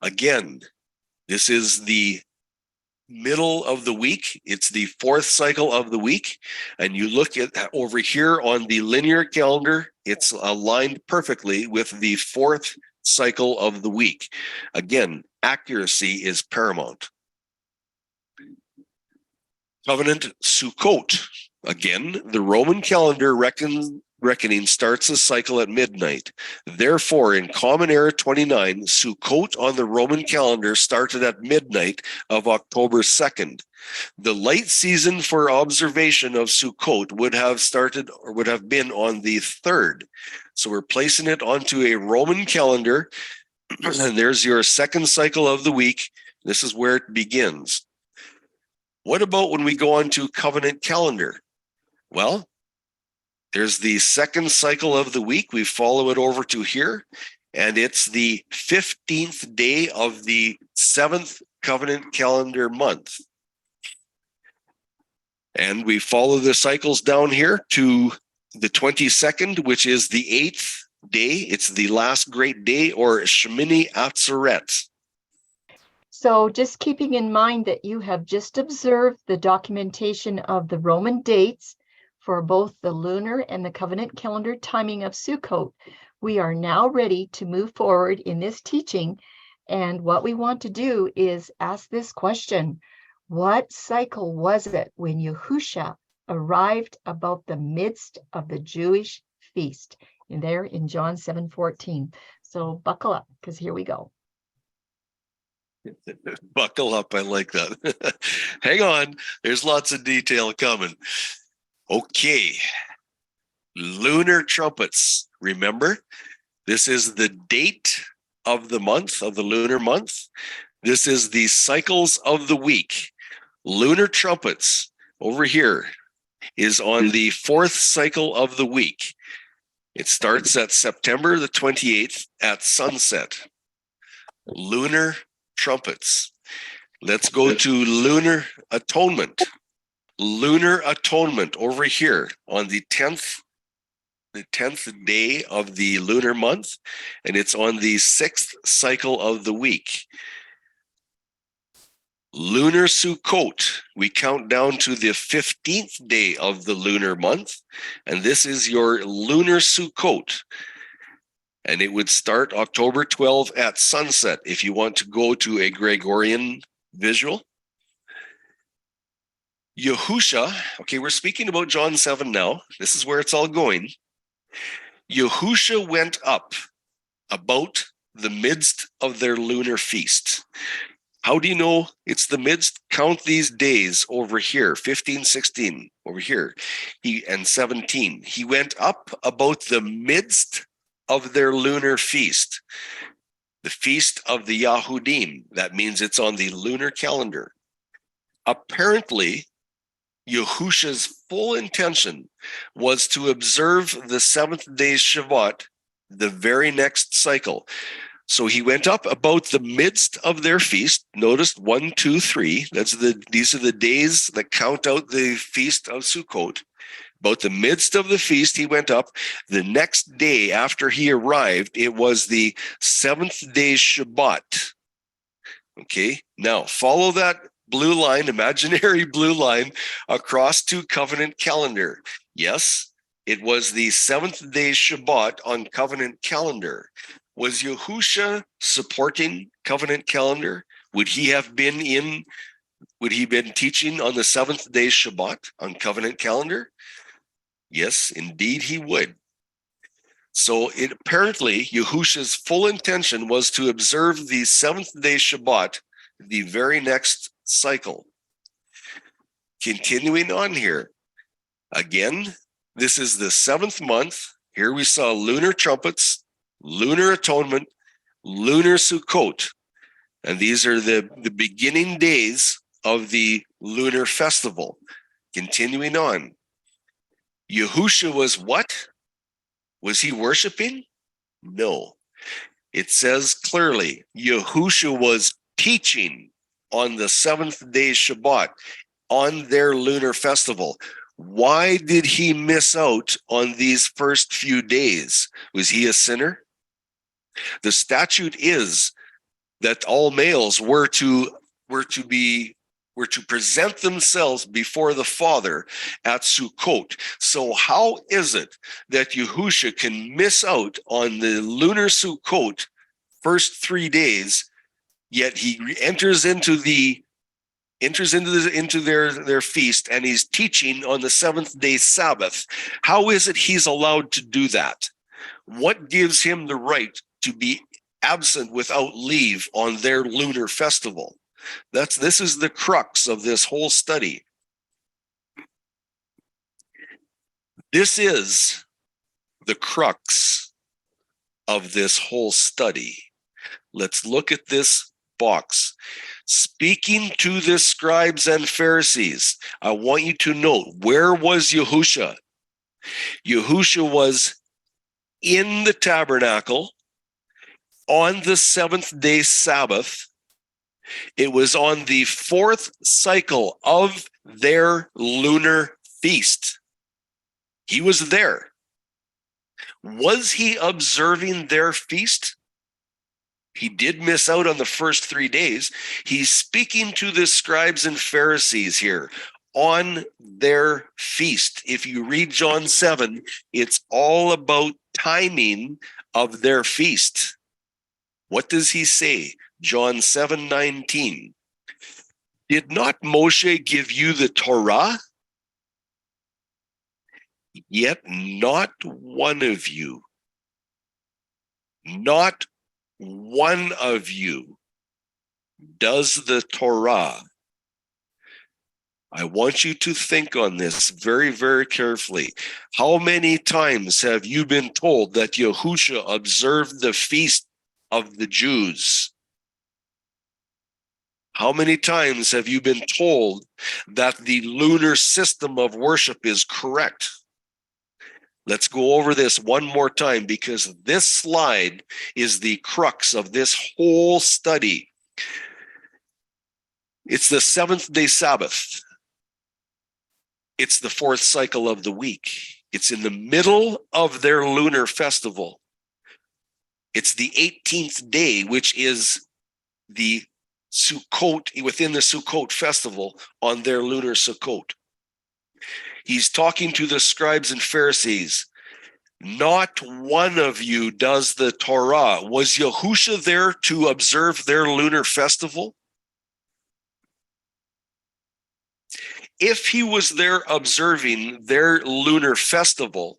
S1: Again, this is the middle of the week. It's the 4th cycle of the week. And you look at over here on the linear calendar, it's aligned perfectly with the 4th cycle of the week. Again, accuracy is paramount. Covenant Sukkot. Again, the Roman calendar reckoning starts a cycle at midnight. Therefore, in Common Era 29, Sukkot on the Roman calendar started at midnight of October 2nd. The light season for observation of Sukkot would have started or would have been on the 3rd. So we're placing it onto a Roman calendar, and there's your 2nd cycle of the week. This is where it begins. What about when we go on to covenant calendar? Well, there's the 2nd cycle of the week. We follow it over to here, and it's the 15th day of the 7th covenant calendar month. And we follow the cycles down here to the 22nd, which is the 8th day. It's the last great day, or Shemini Atzeret.
S2: So just keeping in mind that you have just observed the documentation of the Roman dates for both the lunar and the covenant calendar timing of Sukkot, we are now ready to move forward in this teaching. And what we want to do is ask this question: what cycle was it when Yahusha arrived about the midst of the Jewish feast? And there in John 7:14. So buckle up, because here we go.
S1: Buckle up, I like that. Hang on, there's lots of detail coming. Okay, lunar trumpets. Remember, this is the date of the month, of the lunar month. This is the cycles of the week. Lunar trumpets over here is on the 4th cycle of the week. It starts at September the 28th at sunset. Lunar trumpets. Let's go to lunar atonement. Lunar atonement over here on the 10th day of the lunar month, and it's on the 6th cycle of the week. Lunar Sukkot, we count down to the 15th day of the lunar month, and this is your lunar Sukkot. And it would start October 12 at sunset if you want to go to a Gregorian visual. Yahusha, okay, we're speaking about John 7 now. This is where it's all going. Yahusha went up about the midst of their lunar feast. How do you know it's the midst? Count these days over here, 15, 16, over here, and 17. He went up about the midst of their lunar feast, the feast of the Yahudim. That means it's on the lunar calendar. Apparently, Yahusha's full intention was to observe the 7th day's Shabbat, the very next cycle. So he went up about the midst of their feast. Notice 1, 2, 3. These are the days that count out the feast of Sukkot. About the midst of the feast, he went up. The next day after he arrived, it was the 7th day's Shabbat. Okay, now follow that blue line, imaginary blue line, across to covenant calendar. Yes, it was the 7th day's Shabbat on covenant calendar. Was Yahusha supporting covenant calendar? Would he been teaching on the 7th day's Shabbat on covenant calendar? Yes, indeed he would. So apparently, Yahusha's full intention was to observe the seventh-day Shabbat the very next cycle. Continuing on here. Again, this is the 7th month. Here we saw lunar trumpets, lunar atonement, lunar Sukkot. And these are the beginning days of the lunar festival. Continuing on. Yahusha was what? Was he worshiping? No. It says clearly, Yahusha was teaching on the 7th day Shabbat, on their lunar festival. Why did he miss out on these first few days? Was he a sinner? The statute is that all males were to present themselves before the Father at Sukkot. So how is it that Yahusha can miss out on the lunar Sukkot first 3 days, yet he enters into their feast, and he's teaching on the 7th day Sabbath? How is it he's allowed to do that? What gives him the right to be absent without leave on their lunar festival? This is the crux of this whole study. This is the crux of this whole study. Let's look at this box. Speaking to the scribes and Pharisees, I want you to note, where was Yahusha? Yahusha was in the tabernacle on the 7th day Sabbath. It was on the 4th cycle of their lunar feast. He was there. Was he observing their feast? He did miss out on the first 3 days. He's speaking to the scribes and Pharisees here on their feast. If you read John 7, it's all about timing of their feast. What does he say? John 7:19. Did not Moshe give you the Torah? Yet not one of you, not one of you does the Torah. I want you to think on this very, very carefully. How many times have you been told that Yahusha observed the feast of the Jews? How many times have you been told that the lunar system of worship is correct? Let's go over this one more time, because this slide is the crux of this whole study. It's the 7th day Sabbath. It's the 4th cycle of the week. It's in the middle of their lunar festival. It's the 18th day, which is the Sukkot, within the Sukkot festival, on their lunar Sukkot. He's talking to the scribes and Pharisees. Not one of you does the Torah. Was Yahusha there to observe their lunar festival? If he was there observing their lunar festival,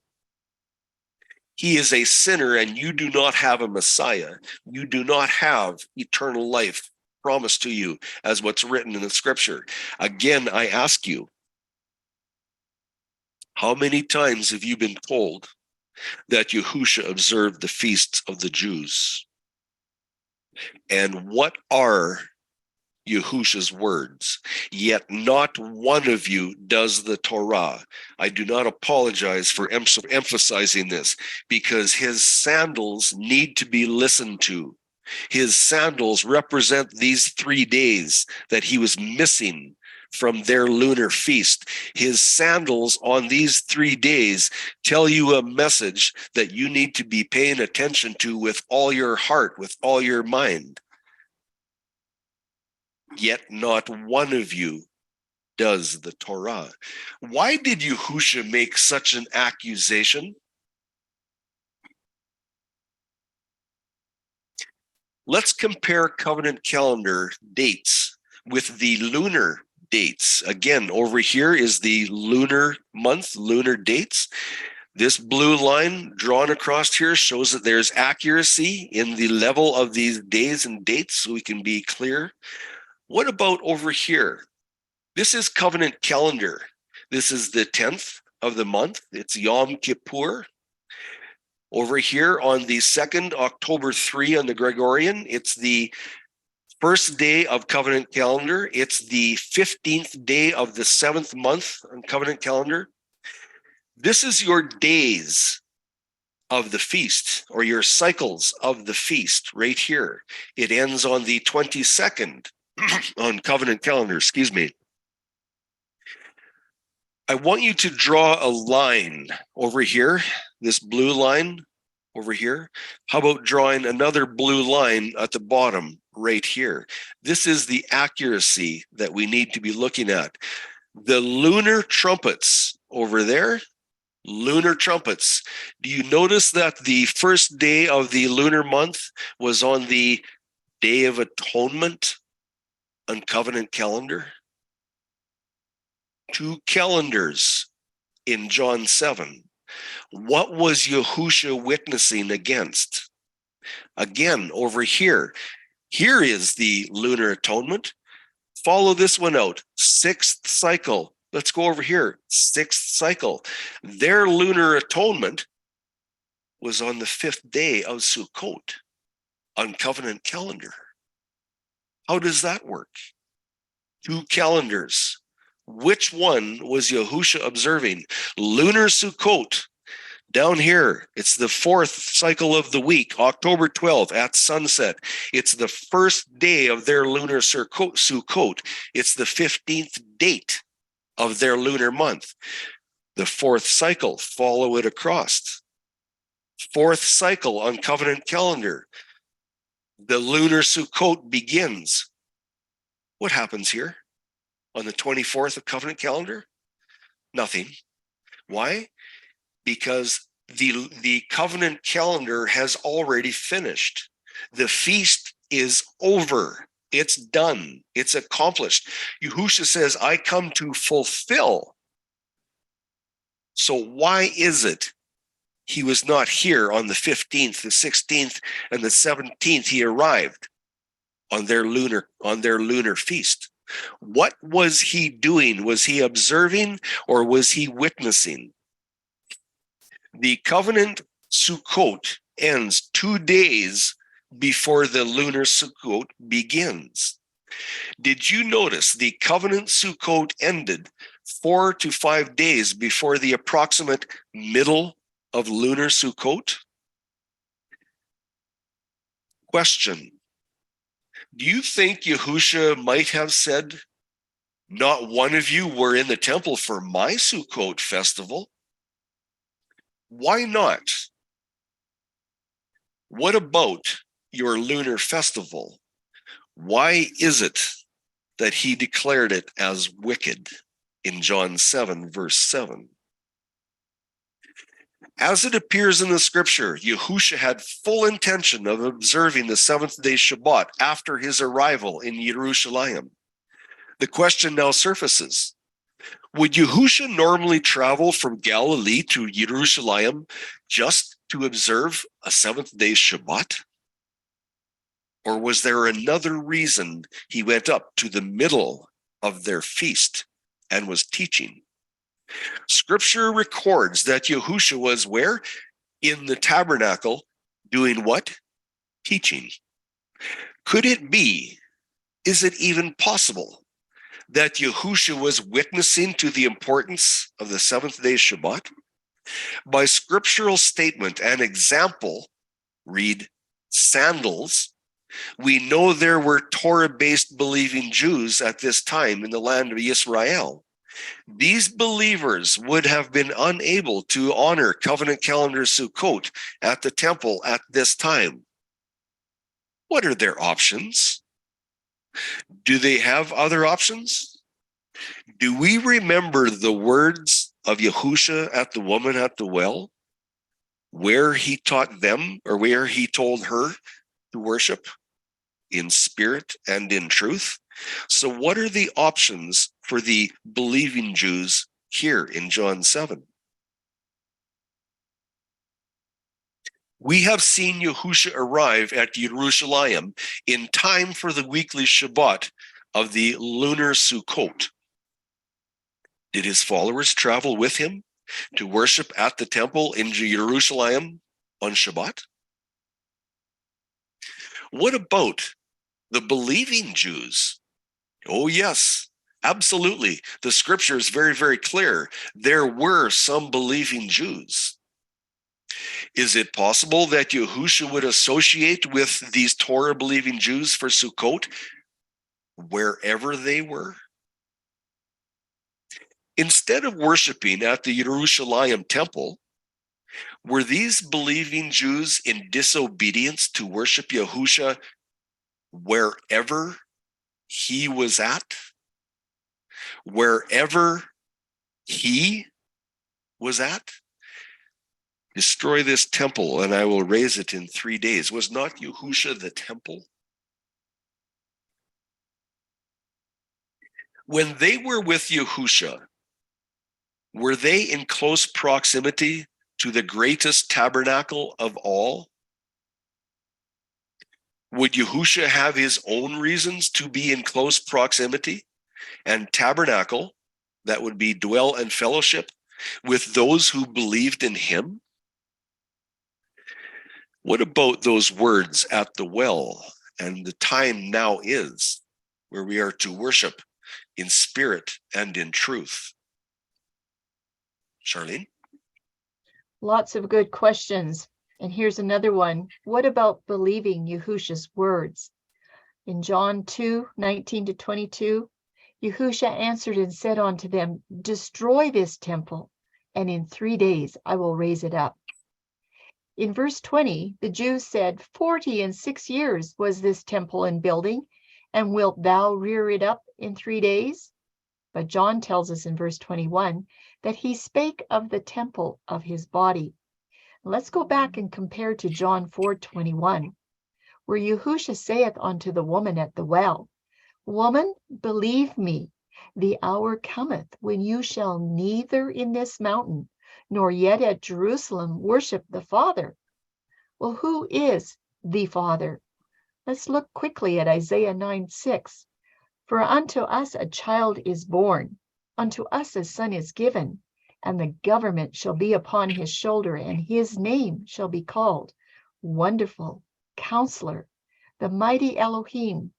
S1: he is a sinner, and you do not have a Messiah. You do not have eternal life promised to you as what's written in the scripture. Again, I ask you, how many times have you been told that Yahusha observed the feasts of the Jews? And what are Yahusha's words? Yet not one of you does the Torah. I do not apologize for emphasizing this, because his sandals need to be listened to. His sandals represent these 3 days that he was missing from their lunar feast. His sandals on these 3 days tell you a message that you need to be paying attention to with all your heart, with all your mind. Yet not one of you does the Torah. Why did Yahusha make such an accusation? Let's compare covenant calendar dates with the lunar dates. Again, over here is the lunar month, lunar dates. This blue line drawn across here shows that there's accuracy in the level of these days and dates, so we can be clear. What about over here? This is covenant calendar. This is the 10th of the month. It's Yom Kippur. Over here on the 2nd, October 3 on the Gregorian, it's the first day of covenant calendar. It's the 15th day of the 7th month on covenant calendar. This is your days of the feast, or your cycles of the feast right here. It ends on the 22nd on covenant calendar, excuse me. I want you to draw a line over here, this blue line over here. How about drawing another blue line at the bottom right here? This is the accuracy that we need to be looking at. The lunar trumpets over there, lunar trumpets. Do you notice that the first day of the lunar month was on the Day of Atonement on covenant calendar? 2 calendars in John 7. What was Yahusha witnessing against? Again, over here. Here is the lunar atonement. Follow this one out. 6th cycle. Let's go over here. 6th cycle. Their lunar atonement was on the 5th day of Sukkot on covenant calendar. How does that work? 2 calendars. Which one was Yahusha observing? Lunar Sukkot. Down here, it's the 4th cycle of the week, October 12th at sunset. It's the first day of their lunar Sukkot. It's the 15th date of their lunar month. The 4th cycle, follow it across. 4th cycle on covenant calendar. The lunar Sukkot begins. What happens here on the 24th of covenant calendar? Nothing. Why? Because the covenant calendar has already finished. The feast is over. It's done. It's accomplished. Yahusha says, I come to fulfill. So why is it he was not here on the 15th, the 16th, and the 17th? He arrived on their lunar feast. What was he doing? Was he observing or was he witnessing? The covenant Sukkot ends 2 days before the lunar Sukkot begins. Did you notice the covenant Sukkot ended 4 to 5 days before the approximate middle of lunar Sukkot? Question. Do you think Yahusha might have said, not one of you were in the temple for my Sukkot festival? Why not? What about your lunar festival? Why is it that he declared it as wicked in John 7, verse 7? As it appears in the scripture, Yahusha had full intention of observing the 7th day Shabbat after his arrival in Jerusalem. The question now surfaces. Would Yahusha normally travel from Galilee to Jerusalem just to observe a 7th day Shabbat? Or was there another reason he went up to the middle of their feast and was teaching? Scripture records that Yahusha was where? In the tabernacle, doing what? Teaching. Could it be, is it even possible, that Yahusha was witnessing to the importance of the 7th day Shabbat? By scriptural statement and example, read sandals, we know there were Torah-based believing Jews at this time in the land of Israel. These believers would have been unable to honor covenant calendar Sukkot at the temple at this time. What are their options? Do they have other options? Do we remember the words of Yahusha at the woman at the well, where he taught them, or where he told her to worship in spirit and in truth? So what are the options for the believing Jews here in John 7. We have seen Yahusha arrive at Jerusalem in time for the weekly Shabbat of the lunar Sukkot. Did his followers travel with him to worship at the temple in Jerusalem on Shabbat? What about the believing Jews? Oh, yes, absolutely. The scripture is very, very clear. There were some believing Jews. Is it possible that Yahusha would associate with these Torah-believing Jews for Sukkot wherever they were? Instead of worshiping at the Jerusalem temple, were these believing Jews in disobedience to worship Yahusha wherever he was at? Wherever he was at? Destroy this temple and I will raise it in 3 days. Was not Yahusha the temple? When they were with Yahusha, were they in close proximity to the greatest tabernacle of all? Would Yahusha have his own reasons to be in close proximity and tabernacle, that would be dwell and fellowship, with those who believed in him? What about those words at the well, and the time now is, where we are to worship in spirit and in truth? Charlene?
S2: Lots of good questions. And here's another one. What about believing Yahusha's words? In John 2:19-22, Yahusha answered and said unto them, destroy this temple, and in 3 days I will raise it up. In verse 20, the Jews said, 46 years was this temple in building, and wilt thou rear it up in 3 days? But John tells us in verse 21 that he spake of the temple of his body. Let's go back and compare to John 4:21, where Yahusha saith unto the woman at the well, woman, believe me, the hour cometh when you shall neither in this mountain nor yet at Jerusalem worship the Father. Well, who is the Father? Let's look quickly at Isaiah 9:6. For unto us a child is born, unto us a son is given, and the government shall be upon his shoulder, and his name shall be called Wonderful, Counselor, the Mighty Elohim,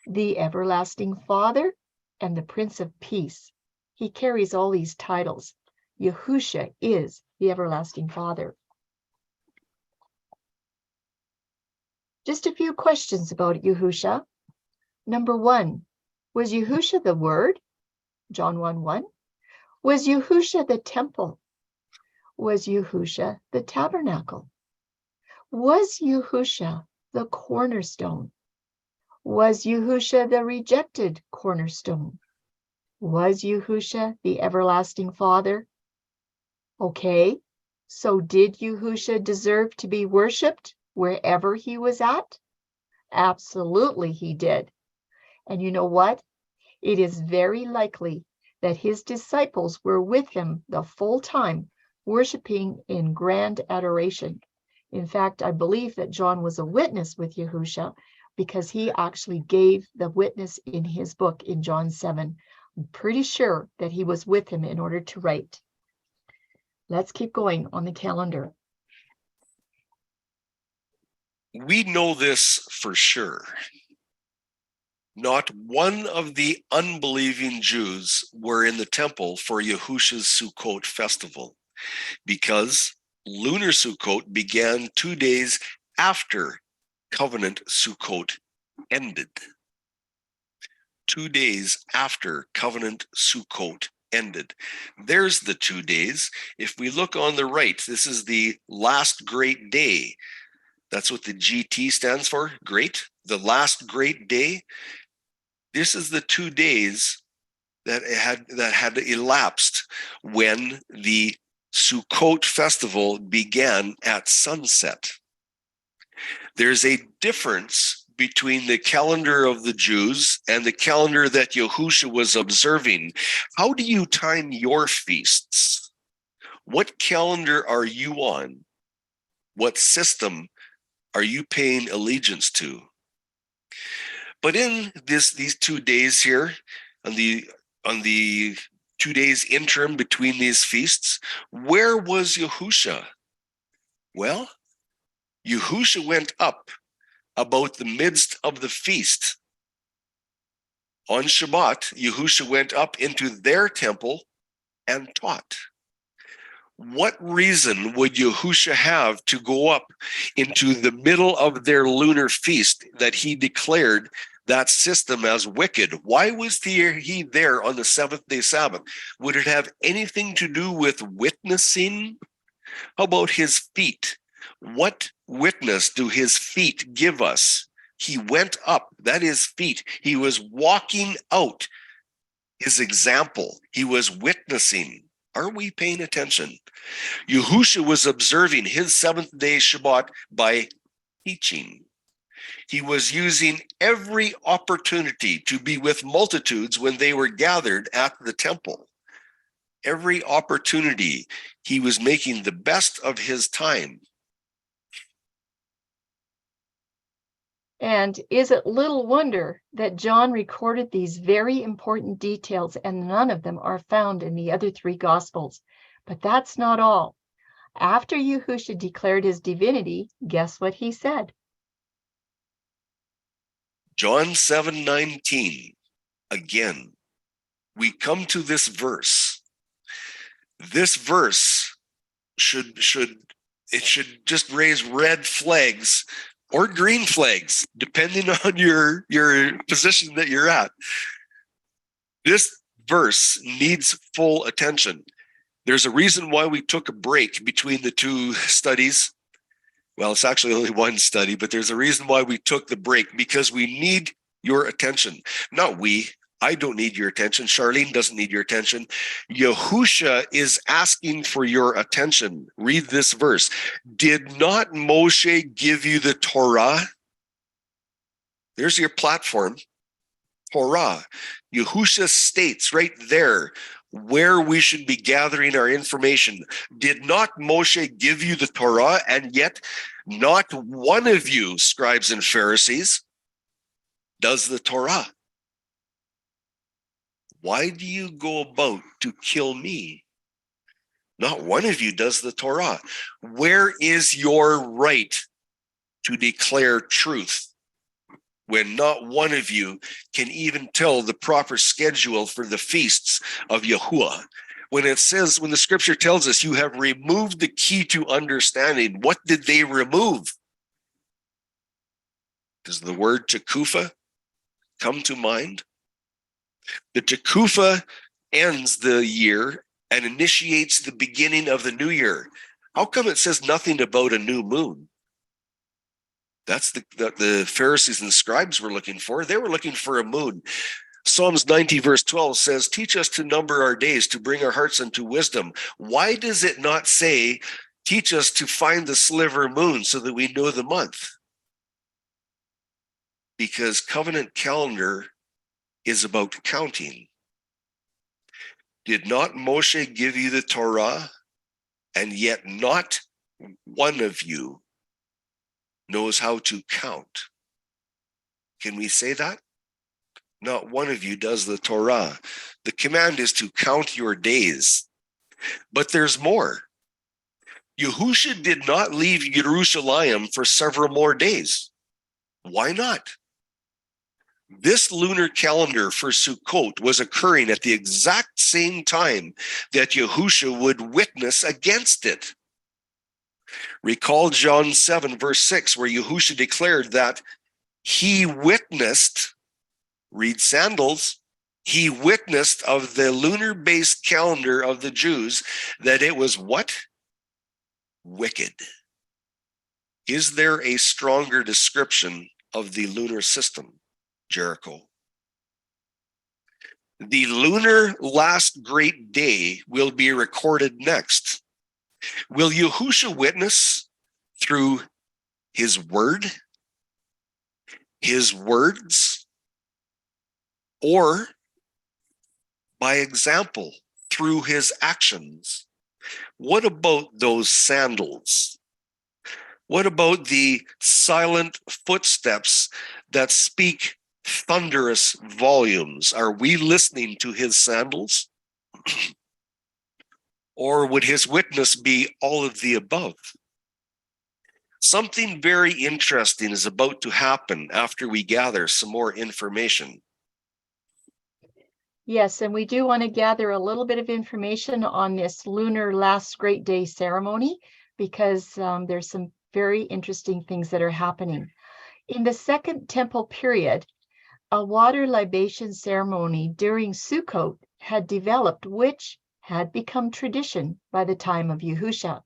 S2: the Everlasting Father, and the Prince of Peace. He carries all these titles. Yahusha is the Everlasting Father. Just a few questions about Yahusha. Number 1, was Yahusha the Word? John 1:1. Was Yahusha the temple? Was Yahusha the tabernacle? Was Yahusha the cornerstone? Was Yahusha the rejected cornerstone? Was Yahusha the everlasting Father? Okay, so did Yahusha deserve to be worshipped wherever he was at? Absolutely he did. And you know what? It is very likely that his disciples were with him the full time, worshiping in grand adoration. In fact, I believe that John was a witness with Yahusha because he actually gave the witness in his book in John 7. I'm pretty sure that he was with him in order to write. Let's keep going on the calendar.
S1: We know this for sure. Not one of the unbelieving Jews were in the temple for Yahusha's Sukkot festival, because lunar Sukkot began 2 days after covenant Sukkot ended. 2 days after covenant Sukkot ended. There's the 2 days. If we look on the right, this is the last great day. That's what the GT stands for, great. The last great day. This is the 2 days that had elapsed when the Sukkot festival began at sunset. There's a difference between the calendar of the Jews and the calendar that Yahusha was observing. How do you time your feasts? What calendar are you on? What system are you paying allegiance to? But in these 2 days here, on the 2 days interim between these feasts, where was Yahusha? Well, Yahusha went up about the midst of the feast. On Shabbat, Yahusha went up into their temple and taught. What reason would Yahusha have to go up into the middle of their lunar feast that he declared that system as wicked? Why was he there on the seventh-day Sabbath? Would it have anything to do with witnessing? How about his feet? What witness do his feet give us? He went up, that is feet. He was walking out his example. He was witnessing. Are we paying attention? Yahusha was observing his seventh-day Shabbat by teaching. He was using every opportunity to be with multitudes when they were gathered at the temple. Every opportunity, he was making the best of his time.
S2: And is it little wonder that John recorded these very important details, and none of them are found in the other 3 Gospels? But that's not all. After Yahusha declared his divinity, guess what he said?
S1: John 7:19. Again, we come to this verse. This verse should just raise red flags or green flags, depending on your position that you're at. This verse needs full attention. There's a reason why we took a break between the 2 studies. Well, it's actually only 1 study, but there's a reason why we took the break, because we need your attention. Not we. I don't need your attention. Charlene doesn't need your attention. Yahusha is asking for your attention. Read this verse. Did not Moshe give you the Torah? There's your platform. Torah. Yahusha states right there where we should be gathering our information. Did not Moshe give you the Torah? And yet not one of you, scribes and Pharisees, does the Torah. Why do you go about to kill me? Not one of you does the Torah. Where is your right to declare truth when not one of you can even tell the proper schedule for the feasts of Yahuaha? When it says, when the scripture tells us you have removed the key to understanding, what did they remove? Does the word Tekufa come to mind? The Tekufa ends the year and initiates the beginning of the new year. How come it says nothing about a new moon? That's the Pharisees and the scribes were looking for. They were looking for a moon. Psalms 90 verse 12 says, teach us to number our days, to bring our hearts unto wisdom. Why does it not say, teach us to find the sliver moon so that we know the month? Because covenant calendar is about counting. Did not Moshe give you the Torah? And yet not one of you knows how to count. Can we say that? Not one of you does the Torah. The command is to count your days. But there's more. Yahusha did not leave Jerusalem for several more days. Why not? This lunar calendar for Sukkot was occurring at the exact same time that Yahusha would witness against it. Recall John 7 verse 6, where Yahusha declared that he witnessed, read sandals, he witnessed of the lunar-based calendar of the Jews that it was what? Wicked. Is there a stronger description of the lunar system? Jericho. The lunar last great day will be recorded next. Will Yahusha witness through his word? his words, or by example through his actions? What about those sandals? What about the silent footsteps that speak thunderous volumes? Are we listening to his sandals? Or would his witness be all of the above? Something very interesting is about to happen after we gather some more information.
S2: Yes, and we do want to gather a little bit of information on this lunar last great day ceremony, because there's some very interesting things that are happening. In the Second Temple period, a water libation ceremony during Sukkot had developed, which had become tradition by the time of Yahusha.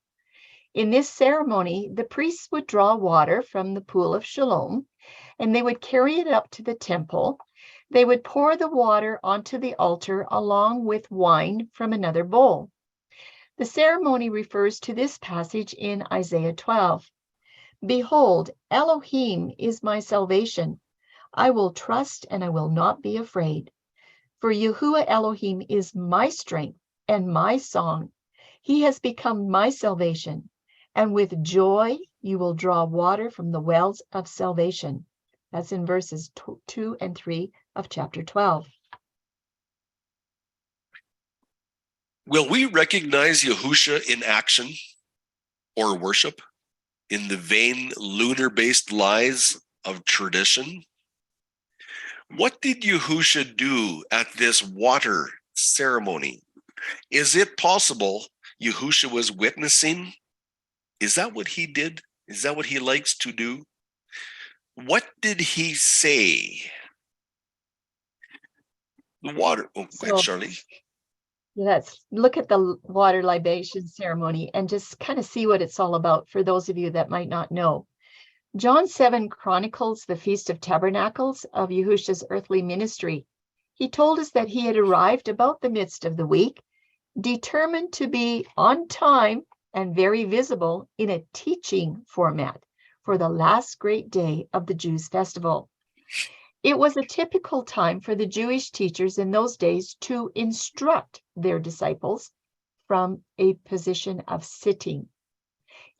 S2: In this ceremony, the priests would draw water from the pool of Shalom, and they would carry it up to the temple. They would pour the water onto the altar along with wine from another bowl. The ceremony refers to this passage in Isaiah 12. Behold, Elohim is my salvation. I will trust and I will not be afraid. For Yahuwah Elohim is my strength and my song. He has become my salvation. And with joy you will draw water from the wells of salvation. That's in verses 2 and 3 of chapter 12.
S1: Will we recognize Yahusha in action or worship in the vain lunar-based lies of tradition? What did Yahusha do at this water ceremony? Is it possible Yahusha was witnessing? Is that what he did? Is that what he likes to do? What did he say? The water. Oh, go ahead, Charlie.
S2: Let's look at the water libation ceremony and just kind of see what it's all about for those of you that might not know. John 7 chronicles the Feast of Tabernacles of Yahusha's earthly ministry. He told us that he had arrived about the midst of the week, determined to be on time and very visible in a teaching format for the last great day of the Jews' festival. It was a typical time for the Jewish teachers in those days to instruct their disciples from a position of sitting.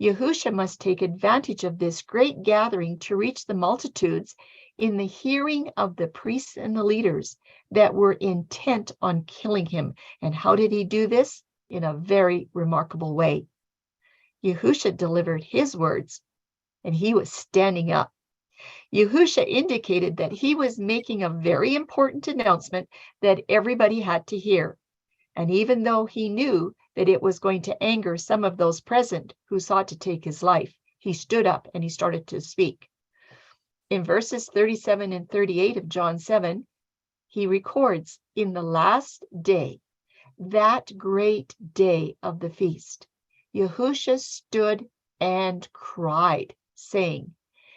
S2: Yahusha must take advantage of this great gathering to reach the multitudes in the hearing of the priests and the leaders that were intent on killing him. And how did he do this? In a very remarkable way. Yahusha delivered his words, and he was standing up. Yahusha indicated that he was making a very important announcement that everybody had to hear. And even though he knew that it was going to anger some of those present who sought to take his life, he stood up and he started to speak. In verses 37 and 38 of John 7, he records, in the last day, that great day of the feast, Yahusha stood and cried, saying,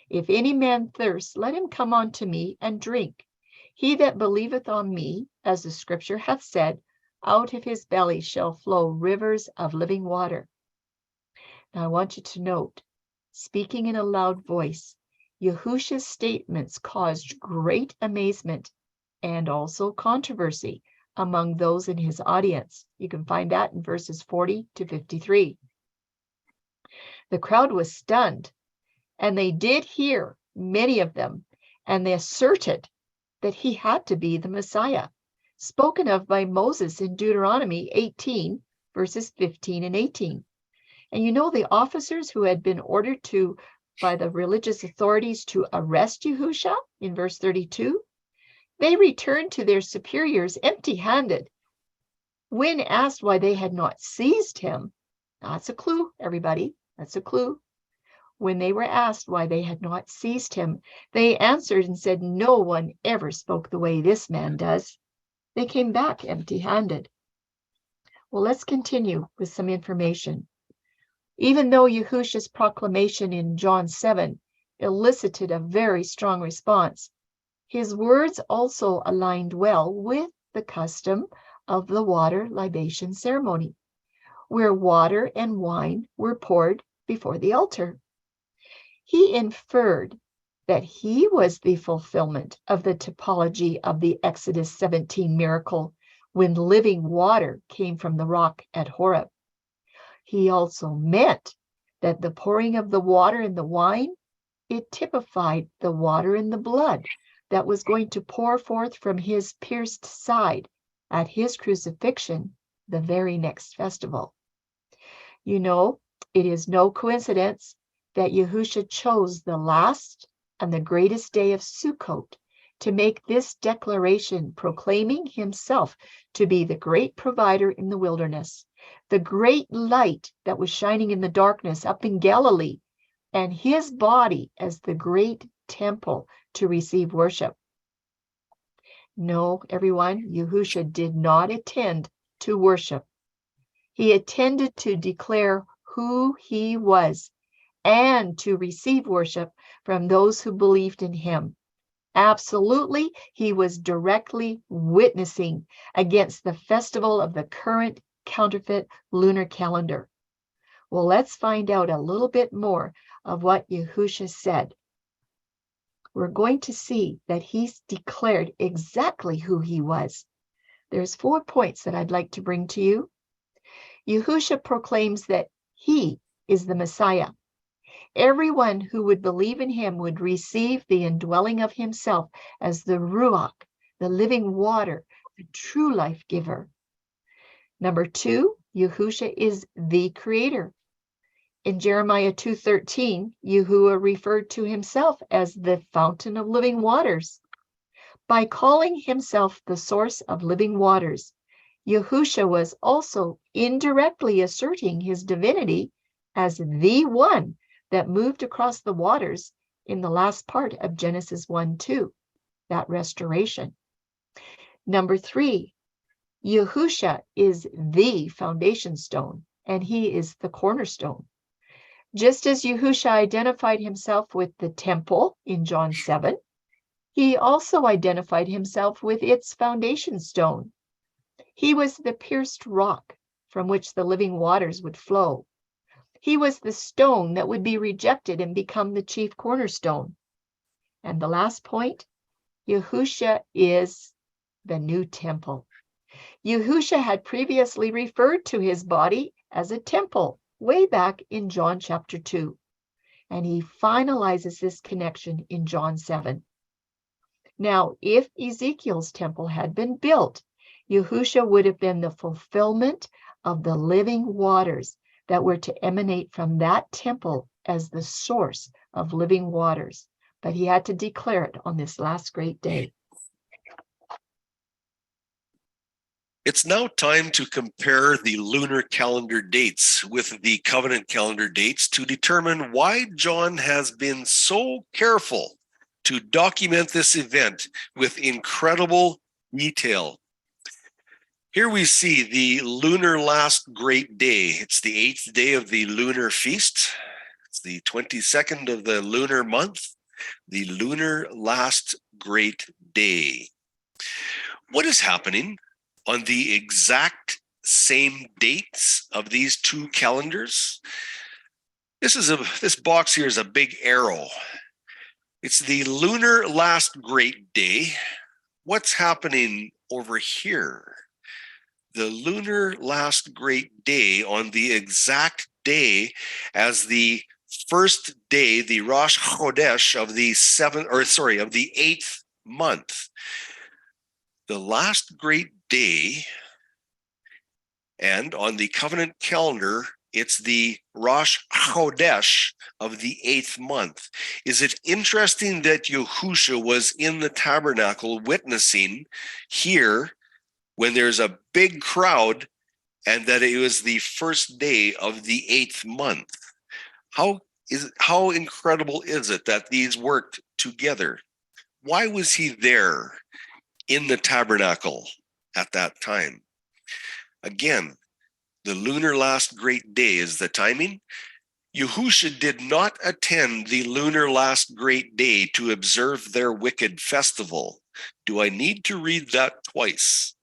S2: If any man thirst, let him come unto me and drink. He that believeth on me, as the scripture hath said, out of his belly shall flow rivers of living water. Now I want you to note, speaking in a loud voice, Yahusha's statements caused great amazement and also controversy among those in his audience. You can find that in verses 40 to 53. The crowd was stunned, and they did hear, many of them, and they asserted that he had to be the Messiah, spoken of by Moses in Deuteronomy 18, verses 15 and 18. And you know, the officers who had been ordered by the religious authorities to arrest Yahusha in verse 32, they returned to their superiors empty-handed. When asked why they had not seized him, that's a clue, everybody, that's a clue. When they were asked why they had not seized him, they answered and said, no one ever spoke the way this man does. They came back empty-handed. Well, let's continue with some information. Even though Yahusha's proclamation in John 7 elicited a very strong response, his words also aligned well with the custom of the water libation ceremony, where water and wine were poured before the altar. He inferred that he was the fulfillment of the typology of the Exodus 17 miracle when living water came from the rock at Horeb. He also meant that the pouring of the water in the wine, it typified the water in the blood that was going to pour forth from his pierced side at his crucifixion the very next festival. You know, it is no coincidence that Yahusha chose the last and the greatest day of Sukkot to make this declaration, proclaiming himself to be the great provider in the wilderness, the great light that was shining in the darkness up in Galilee, and his body as the great temple to receive worship. No, everyone, Yahusha did not attend to worship. He attended to declare who he was and to receive worship from those who believed in him. Absolutely, he was directly witnessing against the festival of the current counterfeit lunar calendar. Well, let's find out a little bit more of what Yahusha said. We're going to see that he's declared exactly who he was. There's 4 points that I'd like to bring to you. Yahusha proclaims that he is the Messiah. Everyone who would believe in him would receive the indwelling of himself as the Ruach, the living water, the true life giver. Number 2, Yahusha is the creator. In Jeremiah 2:13, Yahuwah referred to himself as the fountain of living waters. By calling himself the source of living waters, Yahusha was also indirectly asserting his divinity as the one that moved across the waters in the last part of Genesis 1:2, that restoration. Number 3, Yahusha is the foundation stone, and he is the cornerstone. Just as Yahusha identified himself with the temple in John 7, he also identified himself with its foundation stone. He was the pierced rock from which the living waters would flow. He was the stone that would be rejected and become the chief cornerstone. And the last point, Yahusha is the new temple. Yahusha had previously referred to his body as a temple way back in John chapter 2. And he finalizes this connection in John 7. Now, if Ezekiel's temple had been built, Yahusha would have been the fulfillment of the living waters that were to emanate from that temple as the source of living waters. But he had to declare it on this last great day.
S1: It's now time to compare the lunar calendar dates with the covenant calendar dates to determine why John has been so careful to document this event with incredible detail. Here we see the lunar last great day. It's the 8th day of the lunar feast. It's the 22nd of the lunar month, the lunar last great day. What is happening on the exact same dates of these two calendars? This box here is a big arrow. It's the lunar last great day. What's happening over here? The lunar last great day on the exact day as the first day, the Rosh Chodesh of the 8th month. The last great day, and on the covenant calendar, it's the Rosh Chodesh of the 8th month. Is it interesting that Yahusha was in the tabernacle witnessing here when there's a big crowd, and that it was the first day of the 8th month? How incredible is it that these worked together? Why was he there in the tabernacle at that time? Again, the lunar last great day is the timing. Yahusha did not attend the lunar last great day to observe their wicked festival. Do I need to read that twice?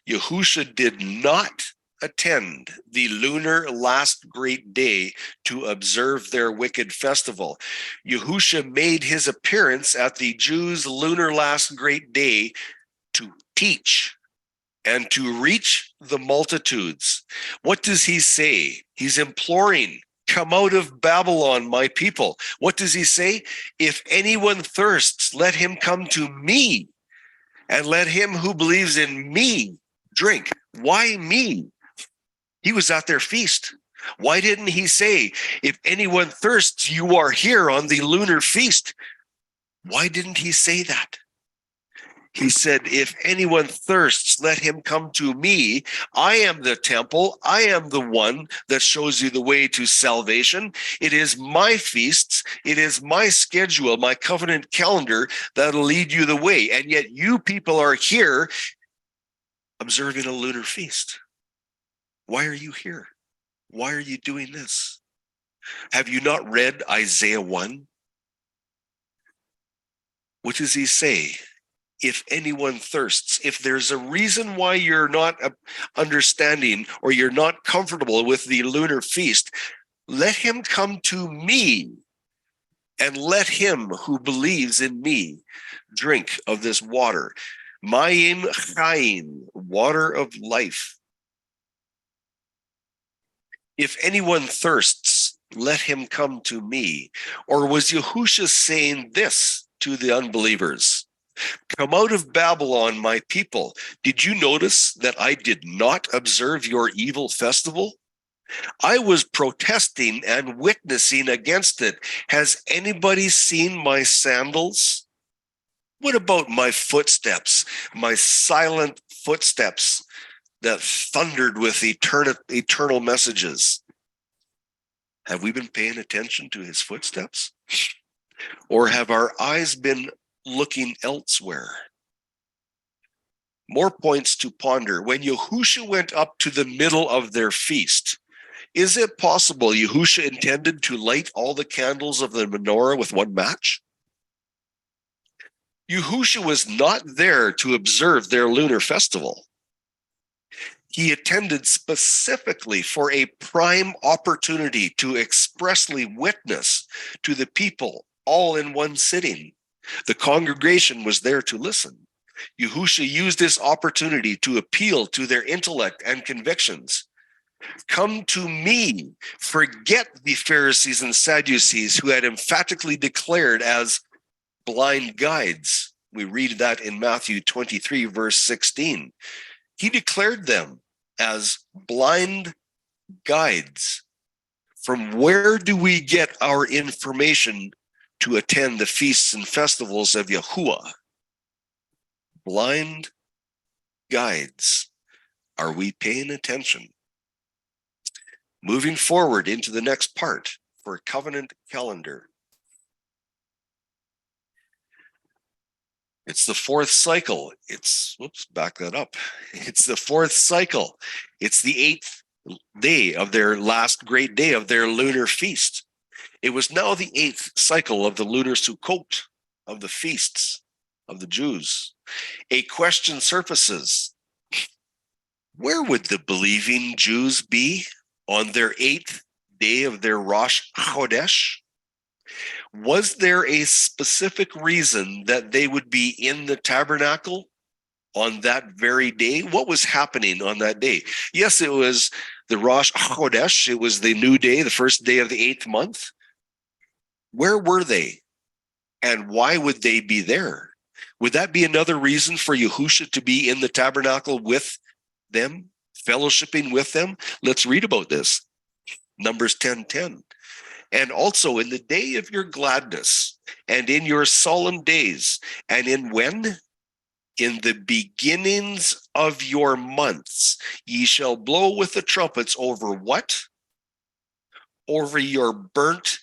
S1: Yahusha did not attend the lunar last great day to observe their wicked festival. Yahusha made his appearance at the Jews' lunar last great day to teach and to reach the multitudes. What does he say? He's imploring, come out of Babylon, my people. What does he say? If anyone thirsts, let him come to me, and let him who believes in me drink. Why me? He was at their feast. Why didn't he say, if anyone thirsts, you are here on the lunar feast? Why didn't he say that? He said, if anyone thirsts, let him come to me. I am the temple. I am the one that shows you the way to salvation. It is my feasts. It is my schedule, my covenant calendar that'll lead you the way. And yet you people are here observing a lunar feast. Why are you here? Why are you doing this? Have you not read Isaiah 1? What does he say? If anyone thirsts, if there's a reason why you're not understanding or you're not comfortable with the lunar feast, let him come to me, and let him who believes in me drink of this water. Mayim Chaim, water of life. If anyone thirsts, let him come to me. Or was Yahusha saying this to the unbelievers? Come out of Babylon, my people. Did you notice that I did not observe your evil festival? I was protesting and witnessing against it. Has anybody seen my sandals? What about my footsteps, my silent footsteps that thundered with eternal messages? Have we been paying attention to his footsteps? Or have our eyes been looking elsewhere? More points to ponder. When Yahusha went up to the middle of their feast, is it possible Yahusha intended to light all the candles of the menorah with one match? Yahusha was not there to observe their lunar festival. He attended specifically for a prime opportunity to expressly witness to the people all in one sitting. The congregation was there to listen. Yahusha used this opportunity to appeal to their intellect and convictions. Come to me. Forget the Pharisees and Sadducees who had emphatically declared as blind guides. We read that in Matthew 23, verse 16. He declared them as blind guides. From where do we get our information to attend the feasts and festivals of Yahuwah? Blind guides. Are we paying attention? Moving forward into the next part for covenant calendar. It's the fourth cycle. Back that up. It's the fourth cycle. It's the 8th day of their last great day of their lunar feast. It was now the 8th cycle of the lunar Sukkot, of the feasts of the Jews. A question surfaces. Where would the believing Jews be on their 8th day of their Rosh Chodesh? Was there a specific reason that they would be in the tabernacle on that very day? What was happening on that day? Yes, it was the Rosh Chodesh. It was the new day, the first day of the 8th month. Where were they? And why would they be there? Would that be another reason for Yahusha to be in the tabernacle with them, fellowshipping with them? Let's read about this. Numbers 10:10. And also in the day of your gladness, and in your solemn days, and in when? In the beginnings of your months, ye shall blow with the trumpets over what? Over your burnt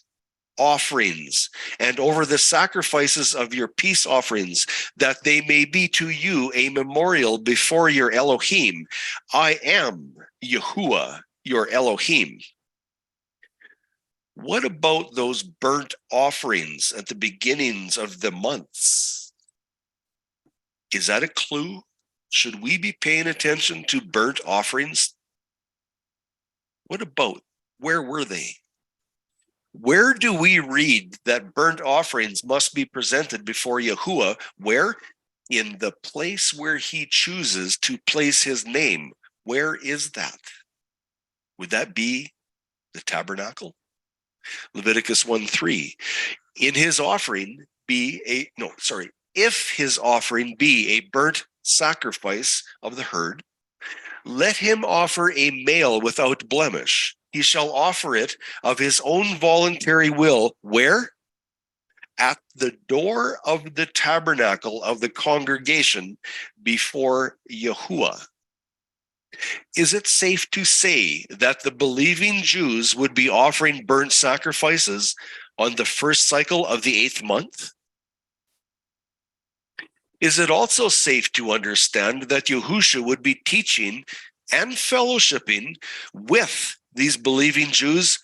S1: offerings, and over the sacrifices of your peace offerings, that they may be to you a memorial before your Elohim. I am Yahuwah, your Elohim. What about those burnt offerings at the beginnings of the months? Is that a clue? Should we be paying attention to burnt offerings What about, where were they? Where do we read that burnt offerings must be presented before Yahuwah? Where? In the place where he chooses to place his name. Where is that? Would that be the tabernacle? Leviticus 1:3. If his offering be a burnt sacrifice of the herd, let him offer a male without blemish. He shall offer it of his own voluntary will. Where? At the door of the tabernacle of the congregation before Yahuwah. Is it safe to say that the believing Jews would be offering burnt sacrifices on the first cycle of the 8th month? Is it also safe to understand that Yahusha would be teaching and fellowshipping with these believing Jews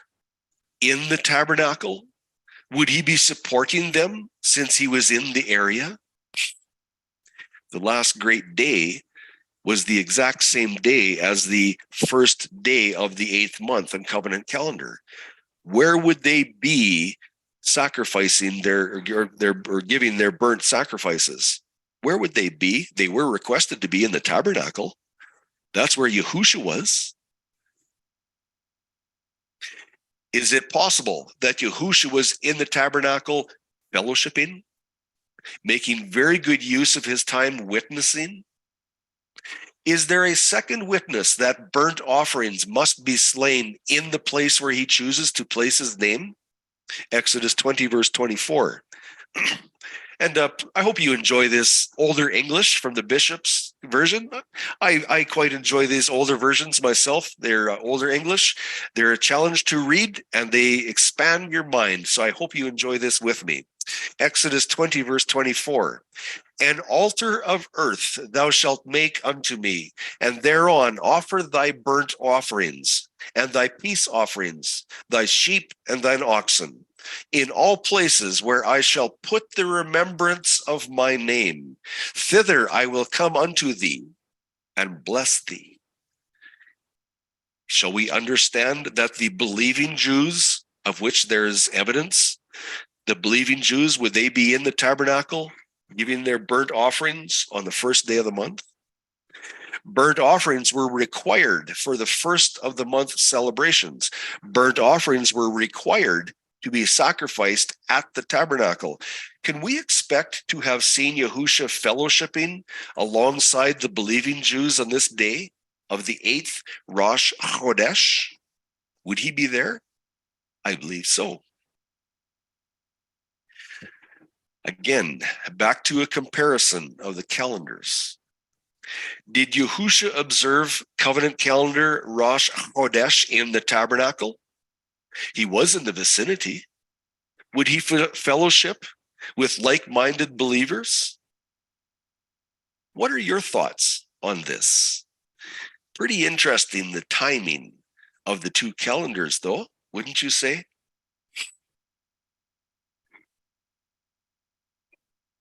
S1: in the tabernacle? Would he be supporting them since he was in the area? The last great day was the exact same day as the first day of the 8th month on covenant calendar. Where would they be sacrificing or giving their burnt sacrifices? Where would they be? They were requested to be in the tabernacle. That's where Yahusha was. Is it possible that Yahusha was in the tabernacle fellowshipping, making very good use of his time witnessing? Is there a second witness that burnt offerings must be slain in the place where he chooses to place his name? Exodus 20, verse 24. And I hope you enjoy this older English from the Bishop's version. I quite enjoy these older versions myself. They're older English. They're a challenge to read, and they expand your mind. So I hope you enjoy this with me. Exodus 20, verse 24. An altar of earth thou shalt make unto me, and thereon offer thy burnt offerings, and thy peace offerings, thy sheep and thine oxen, in all places where I shall put the remembrance of my name. Thither I will come unto thee and bless thee. Shall we understand that the believing Jews, of which there is evidence, the believing Jews, would they be in the tabernacle giving their burnt offerings on the first day of the month? Burnt offerings were required for the first of the month celebrations. Burnt offerings were required to be sacrificed at the tabernacle. Can we expect to have seen Yahusha fellowshipping alongside the believing Jews on this day of the 8th Rosh Chodesh? Would he be there? I believe so. Again, back to a comparison of the calendars. Did Yahusha observe covenant calendar Rosh Chodesh in the tabernacle? He was in the vicinity. Would he fellowship with like-minded believers? What are your thoughts on this? Pretty interesting, the timing of the two calendars, though, wouldn't you say?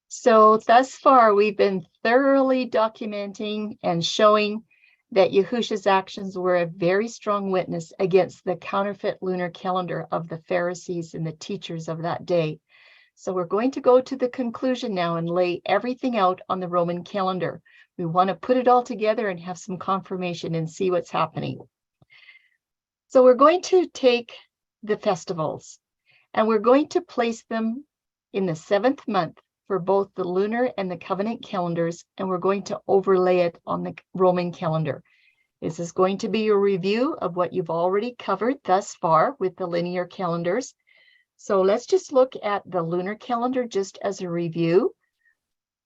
S2: So thus far, we've been thoroughly documenting and showing that Yahusha's actions were a very strong witness against the counterfeit lunar calendar of the Pharisees and the teachers of that day. So we're going to go to the conclusion now and lay everything out on the Roman calendar. We want to put it all together and have some confirmation and see what's happening. So we're going to take the festivals and we're going to place them in the 7th month for both the lunar and the covenant calendars, and we're going to overlay it on the Roman calendar. This is going to be a review of what you've already covered thus far with the linear calendars. So let's just look at the lunar calendar just as a review.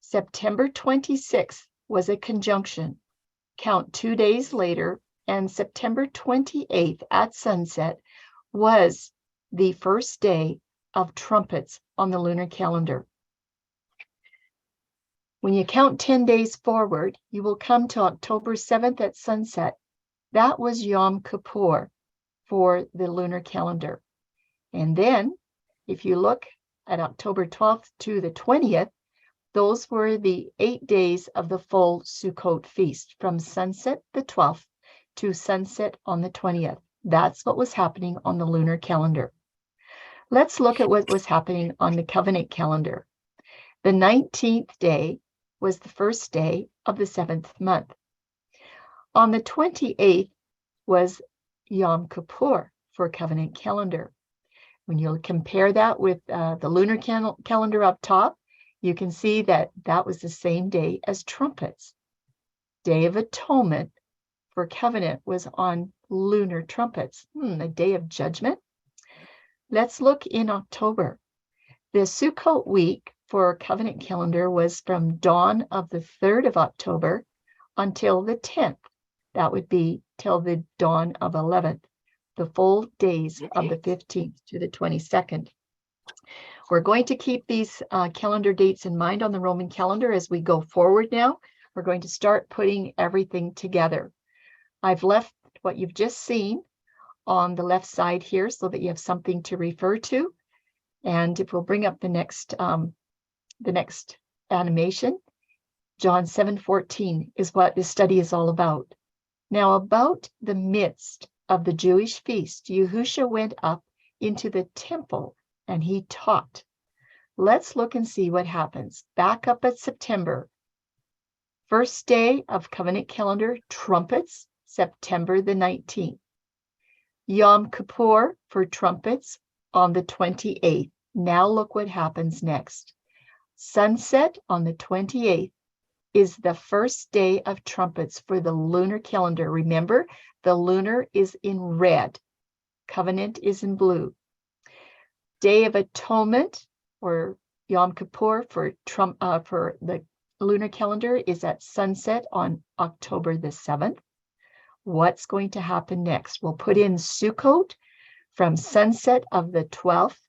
S2: September 26th was a conjunction. Count 2 days later, and September 28th at sunset was the first day of trumpets on the lunar calendar. When you count 10 days forward, you will come to October 7th at sunset. That was Yom Kippur for the lunar calendar. And then, if you look at October 12th to the 20th, those were the 8 days of the full Sukkot feast, from sunset the 12th to sunset on the 20th. That's what was happening on the lunar calendar. Let's look at what was happening on the covenant calendar. The 19th day was the first day of the 7th month. On the 28th was Yom Kippur for covenant calendar. When you compare that with the lunar calendar up top, you can see that that was the same day as trumpets. Day of Atonement for covenant was on lunar trumpets. A day of judgment. Let's look in October. The Sukkot week for covenant calendar was from dawn of the 3rd of October until the 10th. That would be till the dawn of 11th, the full days of the 15th to the 22nd. We're going to keep these calendar dates in mind on the Roman calendar as we go forward now. We're going to start putting everything together. I've left what you've just seen on the left side here so that you have something to refer to. And if we'll bring up the next animation, John 7:14 is what this study is all about. Now, about the midst of the Jewish feast, Yahusha went up into the temple and he taught. Let's look and see what happens. Back up at September. First day of covenant calendar, trumpets, September the 19th. Yom Kippur for trumpets on the 28th. Now look what happens next. Sunset on the 28th is the first day of trumpets for the lunar calendar. Remember, the lunar is in red. Covenant is in blue. Day of Atonement, or Yom Kippur for the lunar calendar, is at sunset on October the 7th. What's going to happen next? We'll put in Sukkot from sunset of the 12th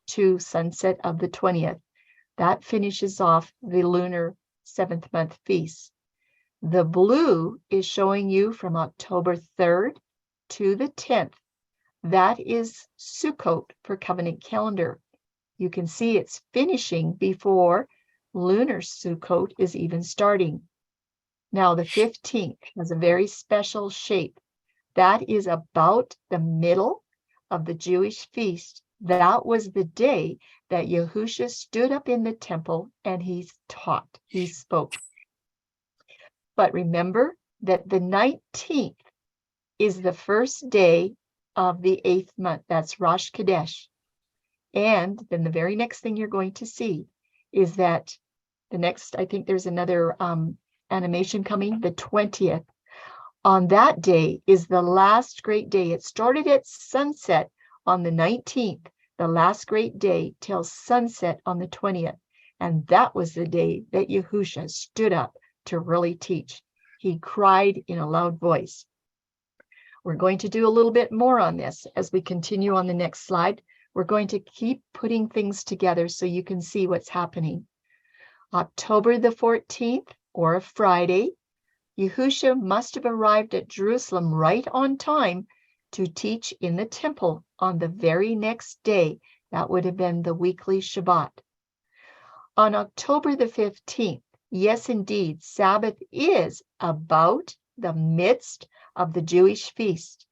S2: to sunset of the 20th. That finishes off the lunar 7th month feast. The blue is showing you from October 3rd to the 10th. That is Sukkot for covenant calendar. You can see it's finishing before lunar Sukkot is even starting. Now the 15th has a very special shape. That is about the middle of the Jewish feast. That was the day that Yahusha stood up in the temple and he taught, he spoke. But remember that the 19th is the first day of the 8th month. That's Rosh Chodesh. And then the very next thing you're going to see is that the next, I think there's another animation coming, the 20th. On that day is the last great day. It started at sunset on the 19th, the last great day, till sunset on the 20th. And that was the day that Yahusha stood up to really teach. He cried in a loud voice. We're going to do a little bit more on this as we continue on the next slide. We're going to keep putting things together so you can see what's happening. October the 14th, or a Friday, Yahusha must have arrived at Jerusalem right on time to teach in the temple on the very next day. That would have been the weekly Shabbat. On October the 15th, yes, indeed, Sabbath is about the midst of the Jewish feast.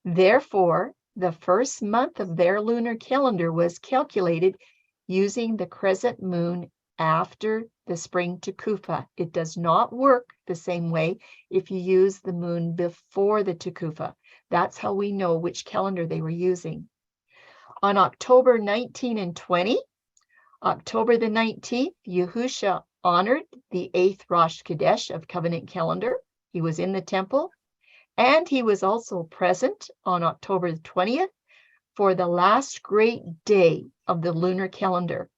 S2: Therefore, the first month of their lunar calendar was calculated using the crescent moon after the spring Tekufa. It does not work the same way if you use the moon before the Tekufa. That's how we know which calendar they were using. On October 19 and 20, October the 19th, Yahusha honored the 8th Rosh Chodesh of covenant calendar. He was in the temple, and he was also present on October the 20th for the last great day of the lunar calendar.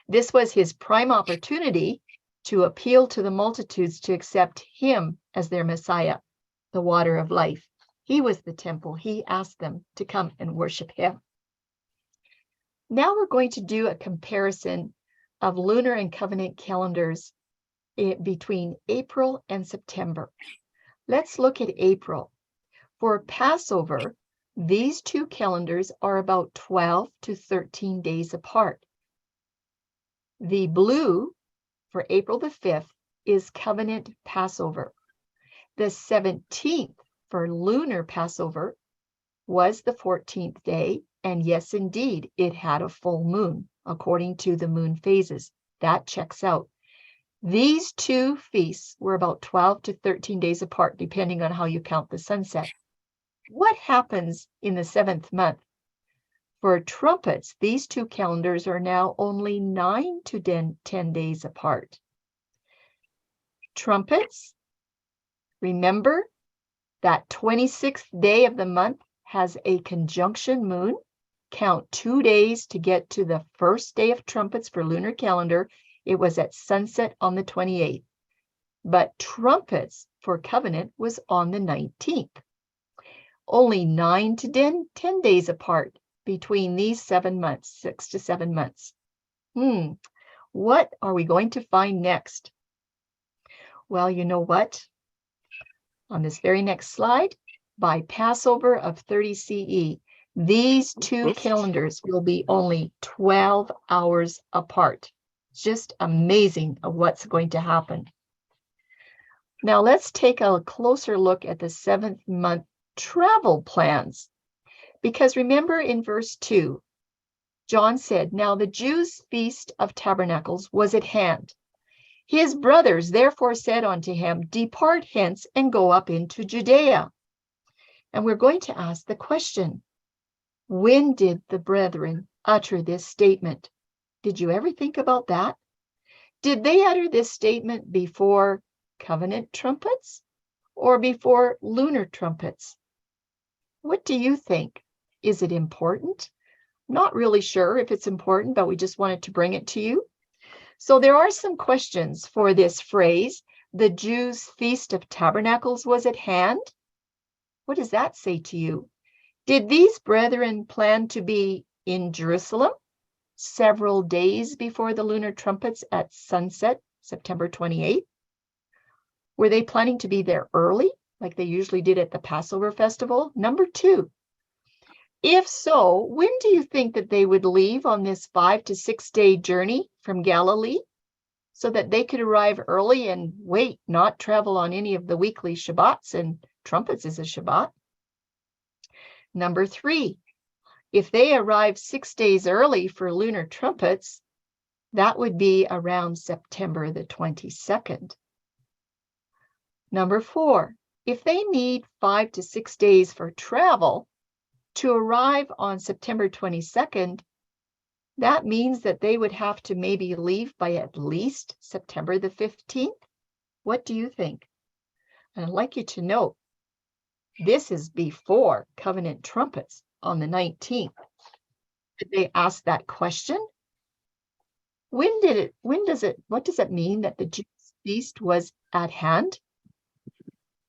S2: This was his prime opportunity to appeal to the multitudes to accept him as their Messiah, the water of life. He was the temple. He asked them to come and worship him. Now we're going to do a comparison of lunar and covenant calendars between April and September. Let's look at April. For Passover, these two calendars are about 12 to 13 days apart. The blue for April the 5th is covenant Passover. The 17th for lunar Passover was the 14th day, and yes, indeed, it had a full moon, according to the moon phases. That checks out. These two feasts were about 12 to 13 days apart, depending on how you count the sunset. What happens in the 7th month? For trumpets, these two calendars are now only 9 to 10 days apart. Trumpets, remember that 26th day of the month has a conjunction moon. Count 2 days to get to the first day of trumpets for lunar calendar. It was at sunset on the 28th. But trumpets for covenant was on the 19th. Only 9 to 10 days apart between these 7 months, 6 to 7 months. What are we going to find next? Well, you know what? On this very next slide, by Passover of 30 CE, these two calendars will be only 12 hours apart. Just amazing of what's going to happen. Now let's take a closer look at the 7th month travel plans. Because remember in verse 2, John said, "Now the Jews' feast of tabernacles was at hand. His brothers therefore said unto him, Depart hence and go up into Judea." And we're going to ask the question, when did the brethren utter this statement? Did you ever think about that? Did they utter this statement before covenant trumpets or before lunar trumpets? What do you think? Is it important? Not really sure if it's important, but we just wanted to bring it to you. So there are some questions for this phrase, the Jews' Feast of Tabernacles was at hand. What does that say to you? Did these brethren plan to be in Jerusalem several days before the lunar trumpets at sunset, September 28th? Were they planning to be there early, like they usually did at the Passover festival? Number 2, if so, when do you think that they would leave on this 5 to 6 day journey from Galilee so that they could arrive early and wait, not travel on any of the weekly Shabbats, and trumpets is a Shabbat? Number 3, if they arrived 6 days early for lunar trumpets, that would be around September the 22nd. Number 4, if they need 5 to 6 days for travel to arrive on September 22nd, that means that they would have to maybe leave by at least September the 15th. What do you think? And I'd like you to note, this is before covenant trumpets on the 19th. Did they ask that question? What does it mean that the Jews' feast was at hand?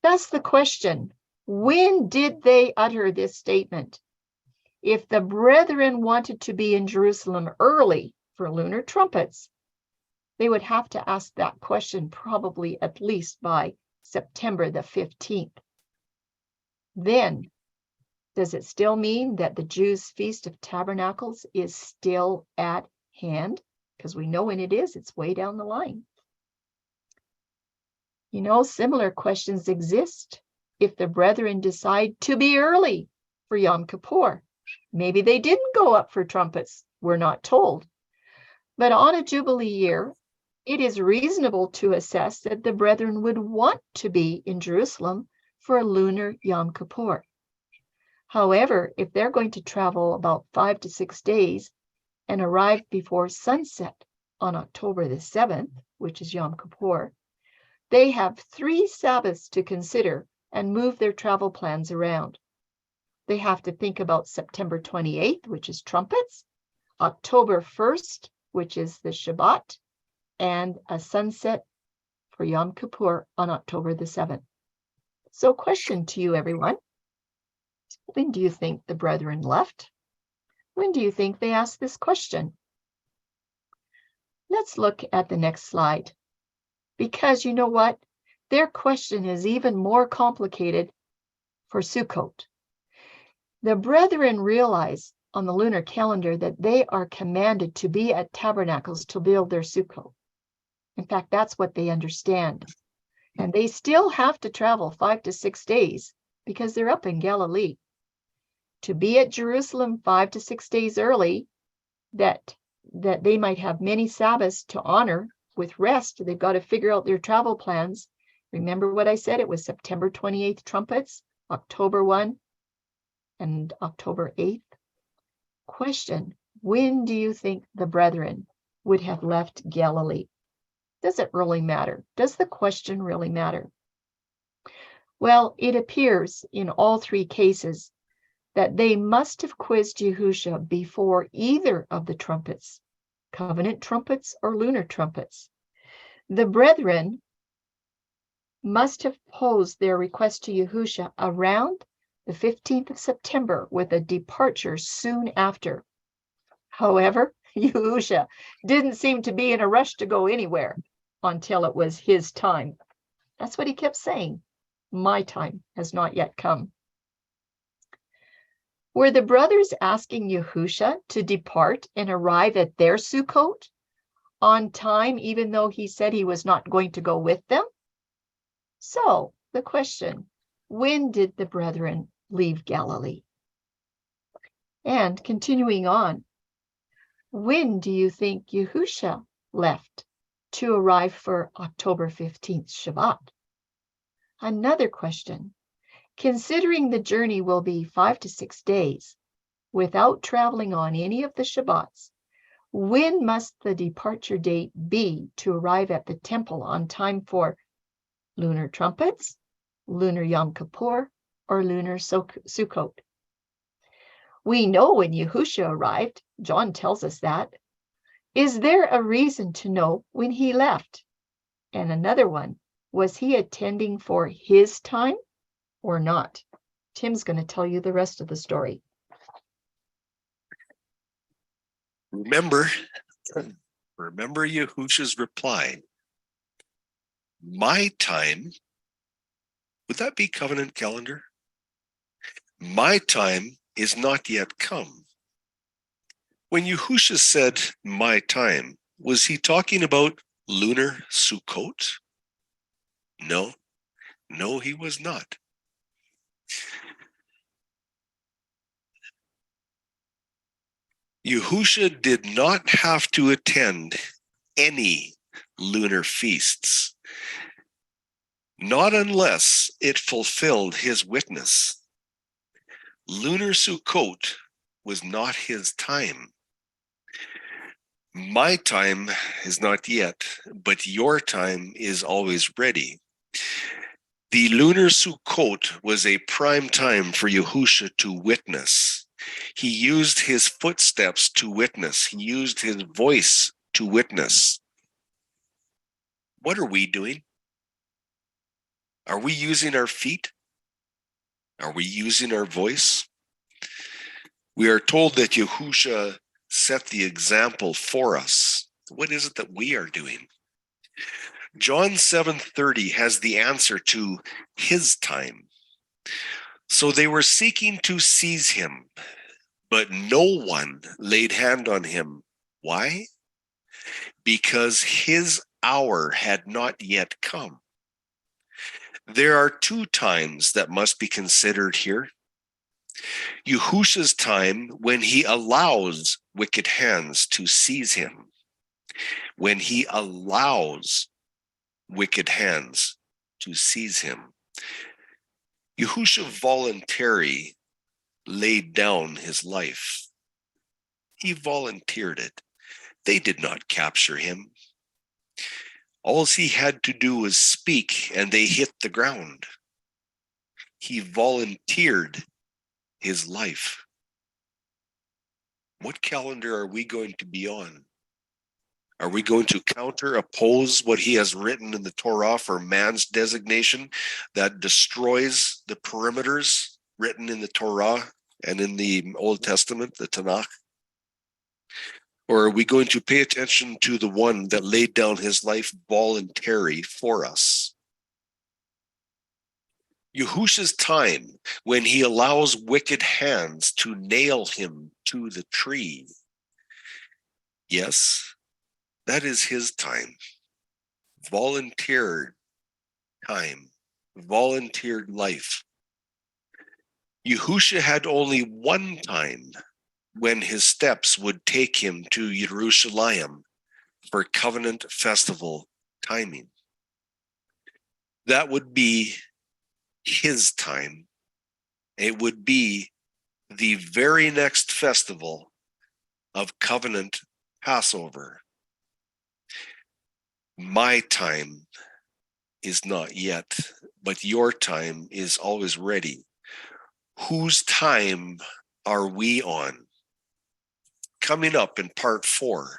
S2: That's the question. When did they utter this statement? If the brethren wanted to be in Jerusalem early for lunar trumpets, they would have to ask that question probably at least by September the 15th. Then, does it still mean that the Jews' Feast of Tabernacles is still at hand? Because we know when it is, it's way down the line. You know, similar questions exist if the brethren decide to be early for Yom Kippur. Maybe they didn't go up for trumpets, we're not told. But on a Jubilee year, it is reasonable to assess that the brethren would want to be in Jerusalem for a lunar Yom Kippur. However, if they're going to travel about 5 to 6 days and arrive before sunset on October the 7th, which is Yom Kippur, they have 3 Sabbaths to consider and move their travel plans around. They have to think about September 28th, which is trumpets, October 1st, which is the Shabbat, and a sunset for Yom Kippur on October the 7th. So question to you, everyone. When do you think the brethren left? When do you think they asked this question? Let's look at the next slide. Because you know what? Their question is even more complicated for Sukkot. The brethren realize on the lunar calendar that they are commanded to be at Tabernacles to build their Sukkot. In fact, that's what they understand. And they still have to travel 5 to 6 days because they're up in Galilee. to be at Jerusalem 5 to 6 days early, that they might have many Sabbaths to honor with rest. They've got to figure out their travel plans. Remember what I said? It was September 28th trumpets, October 1, and October 8th. Question: when do you think the brethren would have left Galilee? Does it really matter? Does the question really matter? Well, it appears in all three cases that they must have quizzed Yahusha before either of the trumpets, covenant trumpets or lunar trumpets. The brethren must have posed their request to Yahusha around the 15th of September with a departure soon after. However, Yahusha didn't seem to be in a rush to go anywhere until it was his time. That's what he kept saying. My time has not yet come. Were the brothers asking Yahusha to depart and arrive at their Sukkot on time, even though he said he was not going to go with them? So the question: when did the brethren leave Galilee? And continuing on, when do you think Yahusha left to arrive for October 15th Shabbat? Another question: considering the journey will be 5 to 6 days without traveling on any of the Shabbats, when must the departure date be to arrive at the temple on time for lunar trumpets, lunar Yom Kippur, or lunar Sukkot? We know when Yahusha arrived. John tells us that. Is there a reason to know when he left? And another one: was he attending for his time or not? Tim's going to tell you the rest of the story.
S1: Remember Yahusha's reply. My time, would that be covenant calendar? My time is not yet come. When Yahusha said my time, was he talking about lunar Sukkot? No, he was not. Yahusha did not have to attend any lunar feasts, not unless it fulfilled his witness. Lunar Sukkot was not his time. My time is not yet, but your time is always ready. The lunar Sukkot was a prime time for Yahusha to witness. He used his footsteps to witness. He used his voice to witness. What are we doing? Are we using our feet? Are we using our voice? We are told that Yahusha set the example for us. What is it that we are doing? John 7:30 has the answer to his time. So they were seeking to seize him, but no one laid hand on him. Why? Because his hour had not yet come. There are two times that must be considered here. Yahusha's time, when he allows wicked hands to seize him. When he allows wicked hands to seize him. Yahusha voluntarily laid down his life. He volunteered it. They did not capture him. All he had to do was speak, and they hit the ground. He volunteered his life. What calendar are we going to be on? Are we going to oppose what he has written in the Torah for man's designation that destroys the perimeters written in the Torah and in the Old Testament, the Tanakh? Or are we going to pay attention to the one that laid down his life voluntarily for us? Yahusha's time, when he allows wicked hands to nail him to the tree. Yes, that is his time. Volunteered time, volunteered life. Yahusha had only one time when his steps would take him to Jerusalem for covenant festival timing. That would be his time. It would be the very next festival of covenant Passover. My time is not yet, but your time is always ready. Whose time are we on? Coming up in part 4.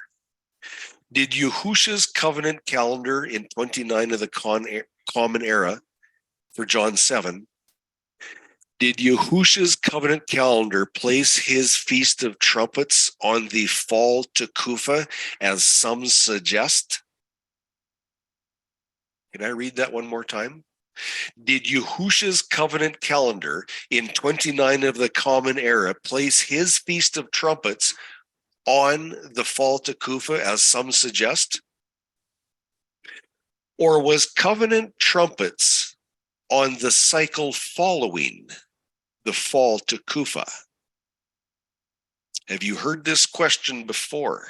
S1: Did Yahusha's covenant calendar in 29 of the Common Era for John 7, did Yahusha's covenant calendar place his Feast of Trumpets on the fall to Kufa, as some suggest? Can I read that one more time? Did Yahusha's covenant calendar in 29 of the Common Era place his Feast of Trumpets on the fall to Kufa, as some suggest? Or was covenant trumpets on the cycle following the fall to Kufa? Have you heard this question before?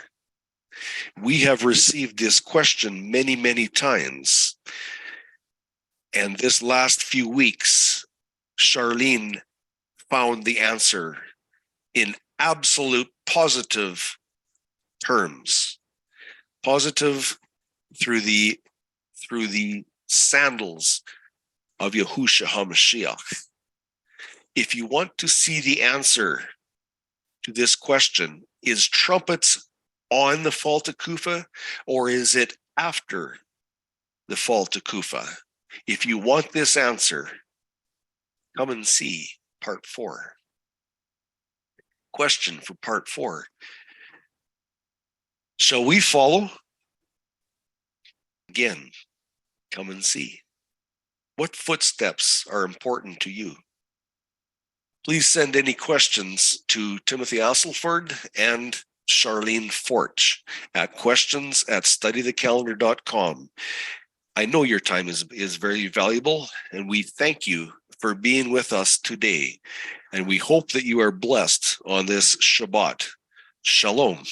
S1: We have received this question many, many times. And this last few weeks, Charlene found the answer in absolute positive terms. Positive through the sandals of Yahusha HaMashiach. If you want to see the answer to this question, is trumpets on the fall to Kufa, or is it after the fall to Kufa? If you want this answer, come and see part 4. Question for part 4. Shall we follow? Again, come and see. What footsteps are important to you? Please send any questions to Timothy Asselford and Charlene Forch at questions@studythecalendar.com. I know your time is very valuable, and we thank you for being with us today. And we hope that you are blessed on this Shabbat. Shalom.